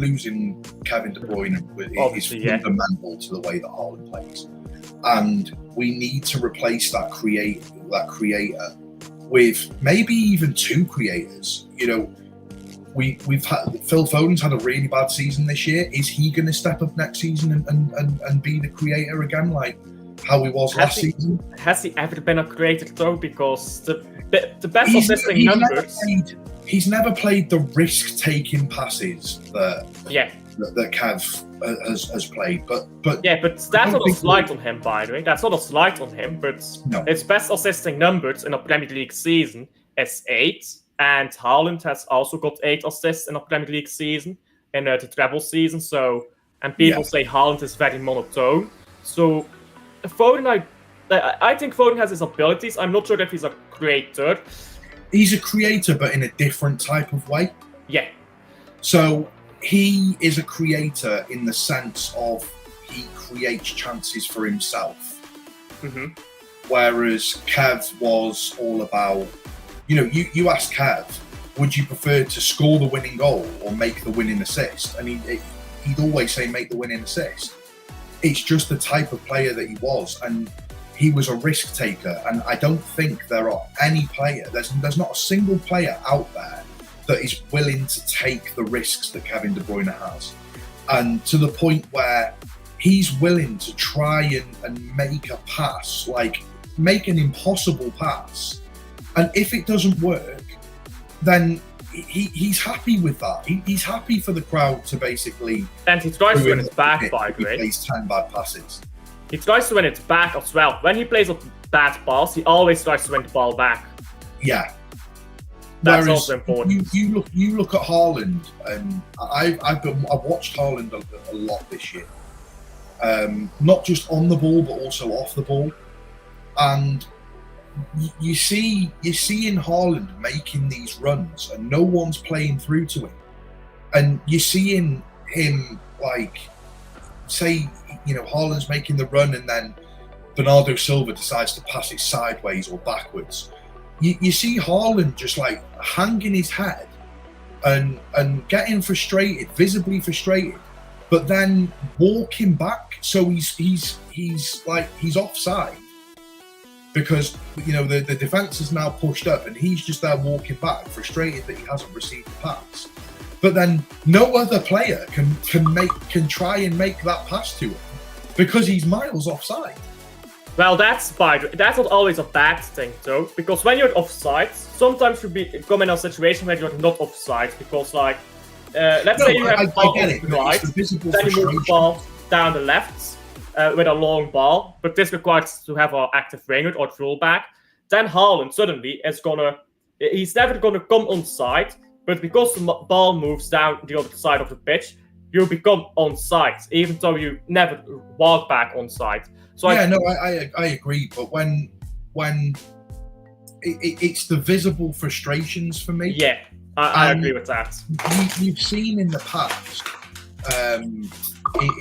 Kevin De Bruyne is fundamental to the way that Haaland plays, and we need to replace that creator with maybe even 2 creators. You know, we've had Phil Foden's had a really bad season this year. Is he going to step up next season and be the creator again, like how he was last season? Has he ever been a creator though? Because the best assisting numbers. He's never played the risk-taking passes that Kev has played, but that's not a slight on him, by the way. That's not a slight on him, but his best assisting numbers in a Premier League season is 8, and Haaland has also got 8 assists in a Premier League season in the treble season. So, and people say Haaland is very monotone. So, Foden, I think Foden has his abilities. I'm not sure if he's a creator. He's a creator, but in a different type of way. Yeah. So he is a creator in the sense of he creates chances for himself. Mm-hmm. Whereas Kev was all about, you know, you ask Kev, would you prefer to score the winning goal or make the winning assist? And he'd always say make the winning assist. It's just the type of player that he was. And he was a risk taker, and I don't think there are any player. There's not a single player out there that is willing to take the risks that Kevin De Bruyne has, and to the point where he's willing to try and make a pass, like make an impossible pass, and if it doesn't work, then he's happy with that. He's happy for the crowd to basically. And he tries to win it back, by the way. He plays 10 bad passes. He tries to win it back as well. When he plays a bad pass, he always tries to win the ball back. Yeah. That's also important. You look at Haaland, and I've watched Haaland a lot this year. Not just on the ball, but also off the ball. And you see in Haaland making these runs, and no one's playing through to him. And you see in him, like, say, you know, Haaland's making the run, and then Bernardo Silva decides to pass it sideways or backwards. You see Haaland just like hanging his head and getting frustrated, visibly frustrated, but then walking back. So he's offside because, you know, the defense is now pushed up, and he's just there walking back, frustrated that he hasn't received the pass. But then no other player can try and make that pass to him, because he's miles offside. Well, that's not always a bad thing, though, because when you're offside, sometimes you come in a situation where you're not offside, because, like, let's say you have a ball on the right, then you move the ball down the left with a long ball, but this requires to have an active winger or fullback. Then Haaland suddenly he's never gonna come onside, but because the ball moves down the other side of the pitch, you become onside, even though you never walk back onside. So I agree, but when it's the visible frustrations for me. Yeah, I agree with that. You've seen in the past,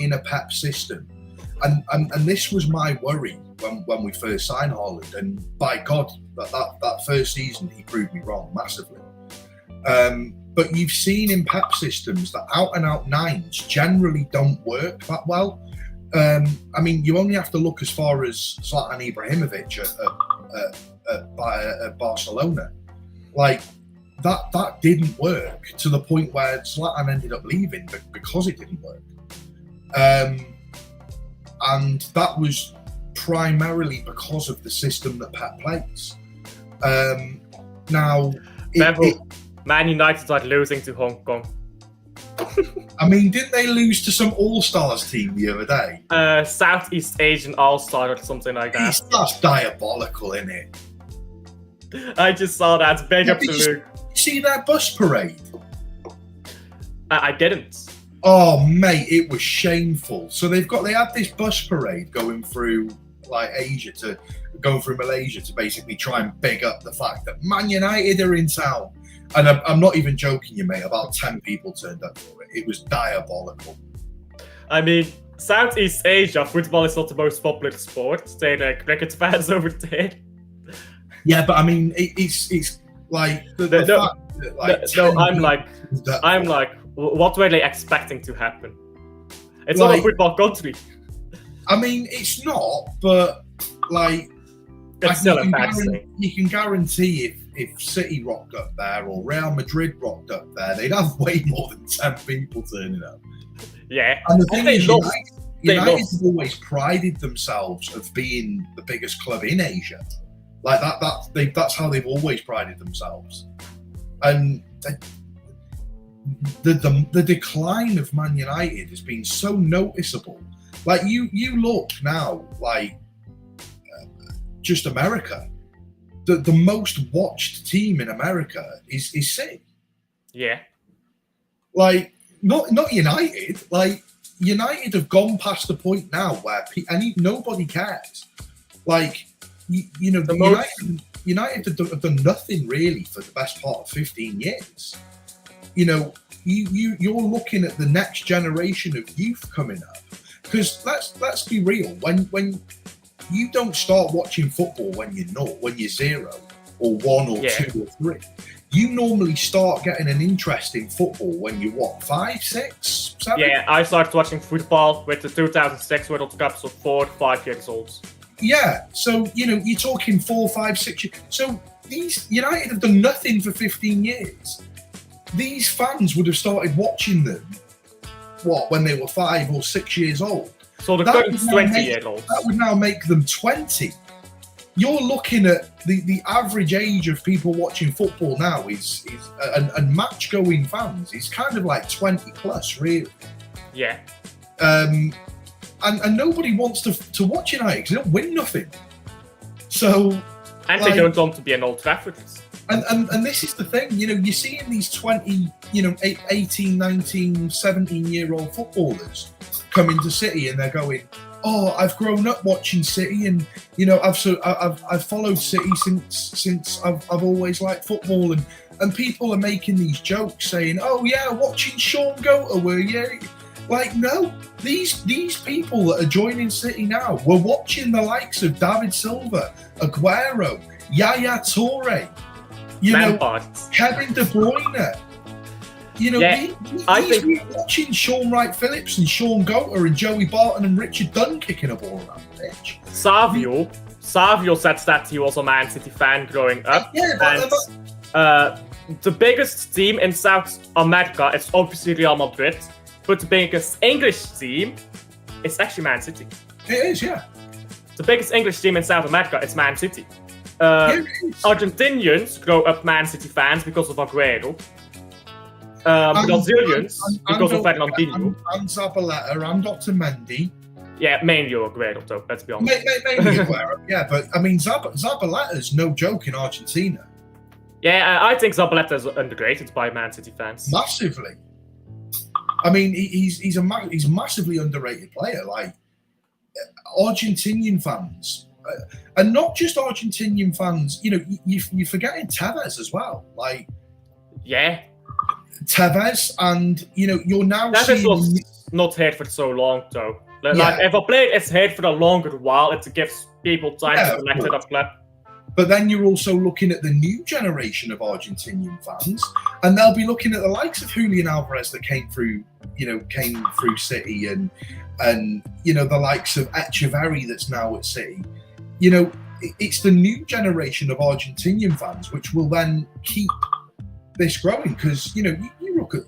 in a Pep system, and this was my worry when we first signed Haaland, and by God, that first season he proved me wrong massively. But you've seen in Pep systems that out-and-out nines generally don't work that well. I mean, you only have to look as far as Zlatan Ibrahimovic at Barcelona. Like, that didn't work to the point where Zlatan ended up leaving because it didn't work. And that was primarily because of the system that Pep plays. Now, Man United are losing to Hong Kong. I mean, didn't they lose to some All-Stars team the other day? Southeast Asian All-Star or something like that. That's diabolical, isn't it? I just saw that. Big up to Luke. You see their bus parade? I didn't. Oh, mate, it was shameful. So they had this bus parade going through like going through Malaysia to basically try and big up the fact that Man United are in town. And I'm not even joking you, mate. About 10 people turned up for it. It was diabolical. I mean, Southeast Asia, football is not the most popular sport. They're like cricket fans over there. Yeah, but I mean, it's like the fact that, like, I'm like, what were they expecting to happen? It's not a football country. I mean, it's not, but like, it's still a bad thing. You can guarantee if City rocked up there or Real Madrid rocked up there, they'd have way more than 10 people turning up. Yeah. And the thing is, United have always prided themselves of being the biggest club in Asia. Like that's how they've always prided themselves. And the decline of Man United has been so noticeable. Like you look now, like just America. The most watched team in America is City. Yeah. Like not United. Like United have gone past the point now where nobody cares. Like you know, United have done nothing really for the best part of 15 years. You know, you're looking at the next generation of youth coming up. Because let's be real, when you don't start watching football when you're 0 or 1 or 2 or 3. You normally start getting an interest in football when you're 5, 6, 7? Yeah, I started watching football with the 2006 World Cup, so 4 to 5 years old. Yeah, so you know you're talking 4, 5, 6 years. So these United have done nothing for 15 years. These fans would have started watching them when they were 5 or 6 years old. So the current 20-year-olds. That would now make them 20. You're looking at the average age of people watching football now is and match-going fans is kind of like 20 plus, really. Yeah. And nobody wants to watch United because they don't win nothing. So. And they don't want to be an Old Trafford. And this is the thing, you know, you're seeing these 20, 18, 19, 17-year-old footballers come into City and they're going, oh, I've grown up watching City and, you know, I've followed City since I've always liked football and people are making these jokes saying, oh yeah, watching Sean Goater, were you? Like, no, these people that are joining City now were watching the likes of David Silva, Aguero, Yaya Toure, Kevin De Bruyne. You know, these were watching Sean Wright-Phillips and Sean Goater and Joey Barton and Richard Dunn kicking a ball around the pitch. Savio said that he was a Man City fan growing up. The biggest team in South America is obviously Real Madrid, but the biggest English team is actually Man City. It is, yeah. the biggest English team in South America is Man City. Argentinians grow up Man City fans because of Aguero. Brazilians because of Fernandinho. And Zabaleta and Otamendi. Yeah, mainly Aguero, though, let's be honest. Mainly Aguero, yeah, but I mean, Zabaleta's no joke in Argentina. Yeah, I think Zabaleta is underrated by Man City fans. Massively. I mean, he's a massively underrated player. Like, Argentinian fans, and not just Argentinian fans, you know, you're forgetting Tevez as well. Like, yeah. Tevez, and, you know, you're now Tevez seeing... was not here for so long, though. Like, if a player is here for a longer while, it gives people time to connect to that club. But then you're also looking at the new generation of Argentinian fans, and they'll be looking at the likes of Julian Alvarez that came through City, and you know, the likes of Echeverri that's now at City. You know, it's the new generation of Argentinian fans which will then keep this growing, because, you know, you look at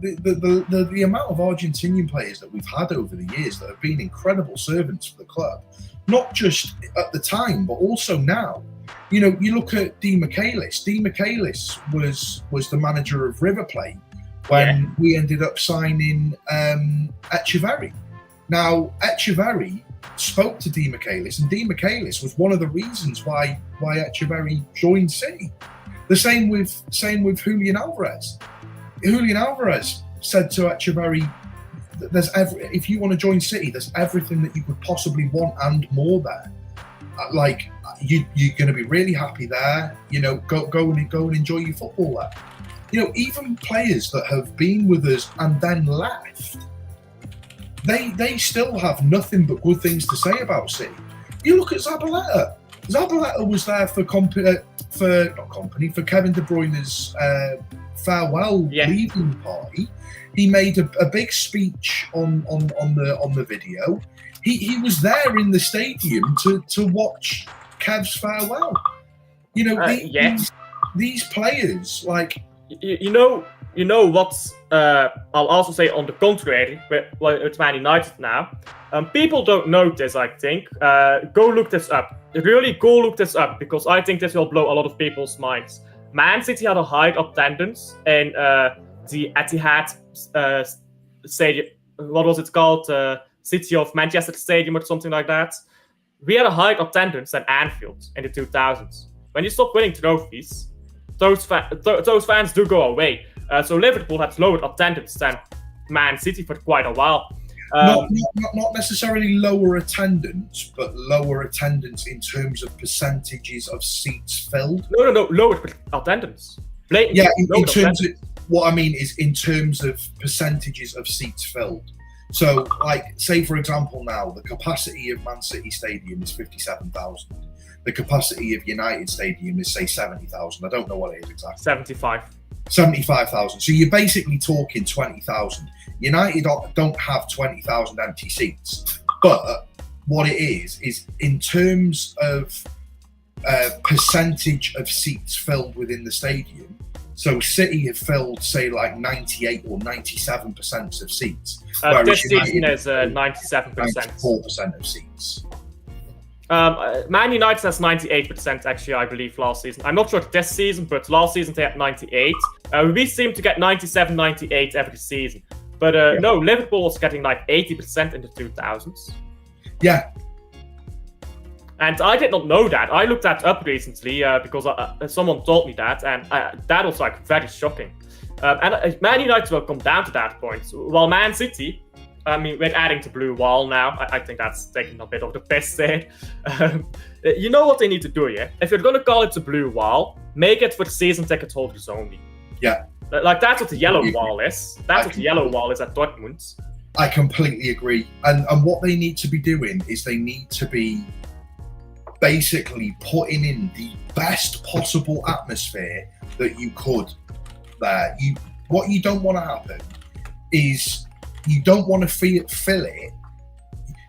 the amount of Argentinian players that we've had over the years that have been incredible servants for the club, not just at the time, but also now. You know, you look at Di Michaelis. Di Michaelis was the manager of River Plate when we ended up signing Echeverri. Now, Echeverri spoke to Di Michaelis, and Di Michaelis was one of the reasons why Echeverri joined City. The same with Julian Alvarez. Julian Alvarez said to Echeverri, if you want to join City, there's everything that you could possibly want and more there. Like, you're going to be really happy there. You know, go and enjoy your football there. You know, even players that have been with us and then left, they still have nothing but good things to say about City. You look at Zabaleta. Zabaleta was there for Kevin De Bruyne's farewell leaving party. He made a big speech on the video. He was there in the stadium to watch Kev's farewell. You know, these players, like, you know what's I'll also say on the contrary with Man United now. People don't know this, I think. Go look this up. Really, go look this up, because I think this will blow a lot of people's minds. Man City had a high attendance in the Etihad stadium. What was it called? City of Manchester Stadium or something like that. We had a higher attendance than Anfield in the 2000s. When you stop winning trophies, those fans do go away. So Liverpool had lower attendance than Man City for quite a while. Not necessarily lower attendance, but lower attendance in terms of percentages of seats filled. No, lower attendance. Yeah, in terms of, what I mean is in terms of percentages of seats filled. So, like, say for example now, the capacity of Man City Stadium is 57,000. The capacity of United Stadium is, say, 70,000. I don't know what it is exactly. 75,000. So you're basically talking 20,000. United don't have 20,000 empty seats. But what it is in terms of percentage of seats filled within the stadium. So City have filled, say, like 98 or 97% of seats. This season is 97%. 94% of seats. Man United has 98% actually, I believe, last season. I'm not sure this season, but last season they had 98. We seem to get 97, 98 every season. But no, Liverpool was getting like 80% in the 2000s. Yeah. And I did not know that. I looked that up recently because someone told me that, and that was like very shocking. And Man United will come down to that point. While Man City, I mean, we're adding to Blue Wall now. I think that's taking a bit of the piss there. You know what they need to do, yeah? If you're going to call it the Blue Wall, make it for season ticket holders only. Yeah. Like, that's what the Yellow Wall is. That's what the Yellow Wall is at Dortmund. I completely agree. And what they need to be doing is they need to be basically putting in the best possible atmosphere that you could there. What you don't want to happen is you don't want to fill it.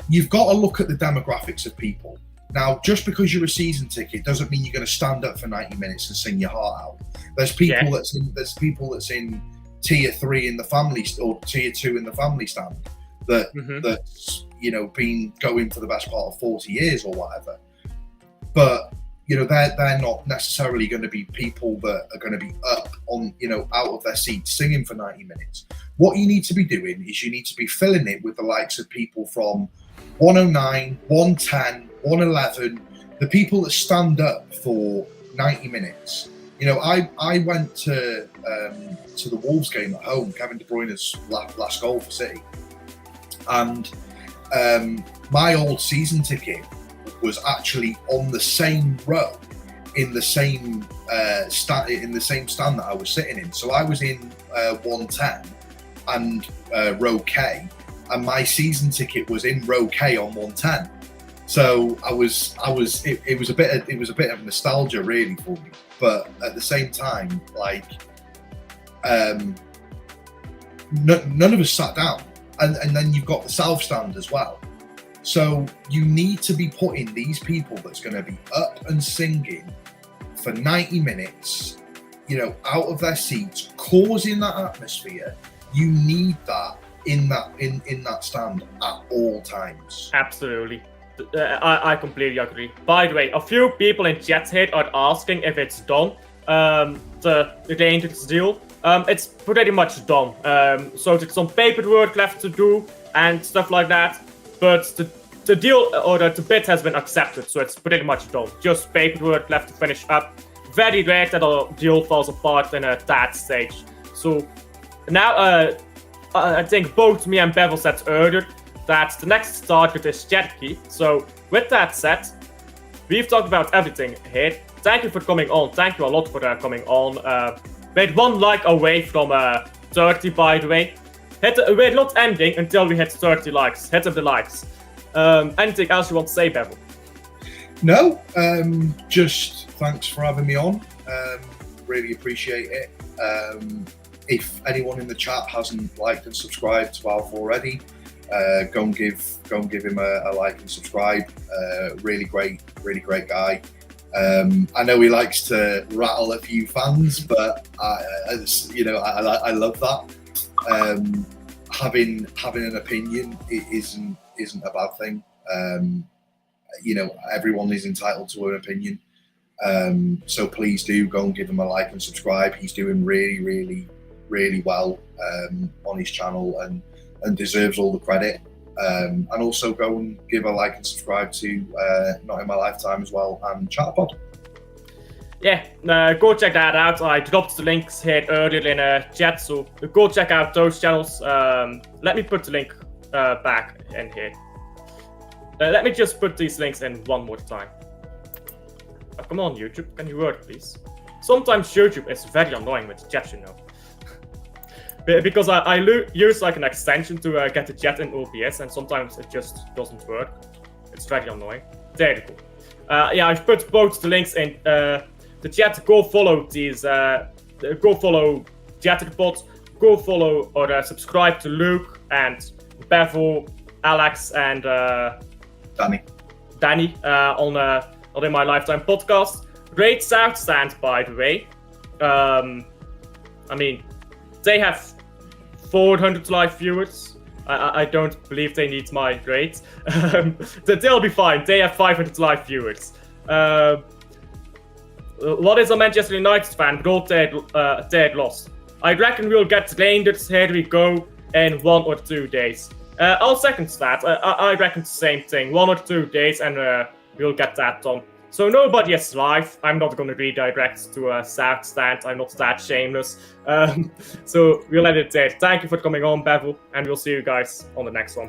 You've got to look at the demographics of people. Now, just because you're a season ticket doesn't mean you're going to stand up for 90 minutes and sing your heart out. There's people that's in tier 3 in the family or tier 2 in the family stand that's been going for the best part of 40 years or whatever. But they're not necessarily going to be people that are going to be up on, out of their seats singing for 90 minutes. What you need to be doing is you need to be filling it with the likes of people from 109, 110, 111, the people that stand up for 90 minutes. I went to the Wolves game at home, Kevin De Bruyne's last goal for City, and my old season ticket was actually on the same row in the same stand that I was sitting in. So I was in 110 and row K, and my season ticket was in row K on 110. So it was a bit of nostalgia really for me, but at the same time, like none of us sat down, and then you've got the South Stand as well. So you need to be putting these people that's going to be up and singing for 90 minutes, out of their seats, causing that atmosphere. You need that in that stand at all times. Absolutely. I completely agree. By the way, a few people in chat here are asking if it's done. The Reijnders deal. It's pretty much done. So there's some paperwork left to do and stuff like that. But the deal or the bid has been accepted, so it's pretty much done. Just paperwork left to finish up. Very rare that a deal falls apart in that stage. So now, I think both me and Beville said earlier that the next target is Cherki. So with that said, we've talked about everything here. Thank you for coming on. Thank you a lot for coming on. We're 1 like away from 30, by the way. We're not ending until we hit 30 likes. Hit up the likes. Anything else you want to say, Beville? No, just thanks for having me on. Really appreciate it. If anyone in the chat hasn't liked and subscribed to Alf already, go and give him a like and subscribe. Really great guy. I know he likes to rattle a few fans, but I love that. Having an opinion isn't a bad thing. Everyone is entitled to an opinion. So please do go and give him a like and subscribe. He's doing really well on his channel and deserves all the credit. And also go and give a like and subscribe to Not In My Lifetime as well and Chatterpod. Yeah, go check that out. I dropped the links here earlier in chat, so go check out those channels. Let me put the link back in here. Let me just put these links in one more time. Oh, come on, YouTube, can you work, please? Sometimes YouTube is very annoying with chat, because I use like an extension to get the chat in OBS, and sometimes it just doesn't work. It's very annoying. There you go. I've put both the links in the chat. Go follow these. Go follow Chatterpod. Go follow or subscribe to Luke and Beville, Alex, and Danny on Not In My Lifetime podcast. Great South Stand, by the way. They have 400 live viewers. I don't believe they need my grades. They'll be fine. They have 500 live viewers. What is a Manchester United fan? Goal dead loss. I reckon we'll get Reijnders. Here we go in 1 or 2 days. I'll second that. I reckon the same thing. 1 or 2 days, and we'll get that done. So nobody is live. I'm not going to redirect to a South Stand. I'm not that shameless. So we'll end it there. Thank you for coming on, Beville, and we'll see you guys on the next one.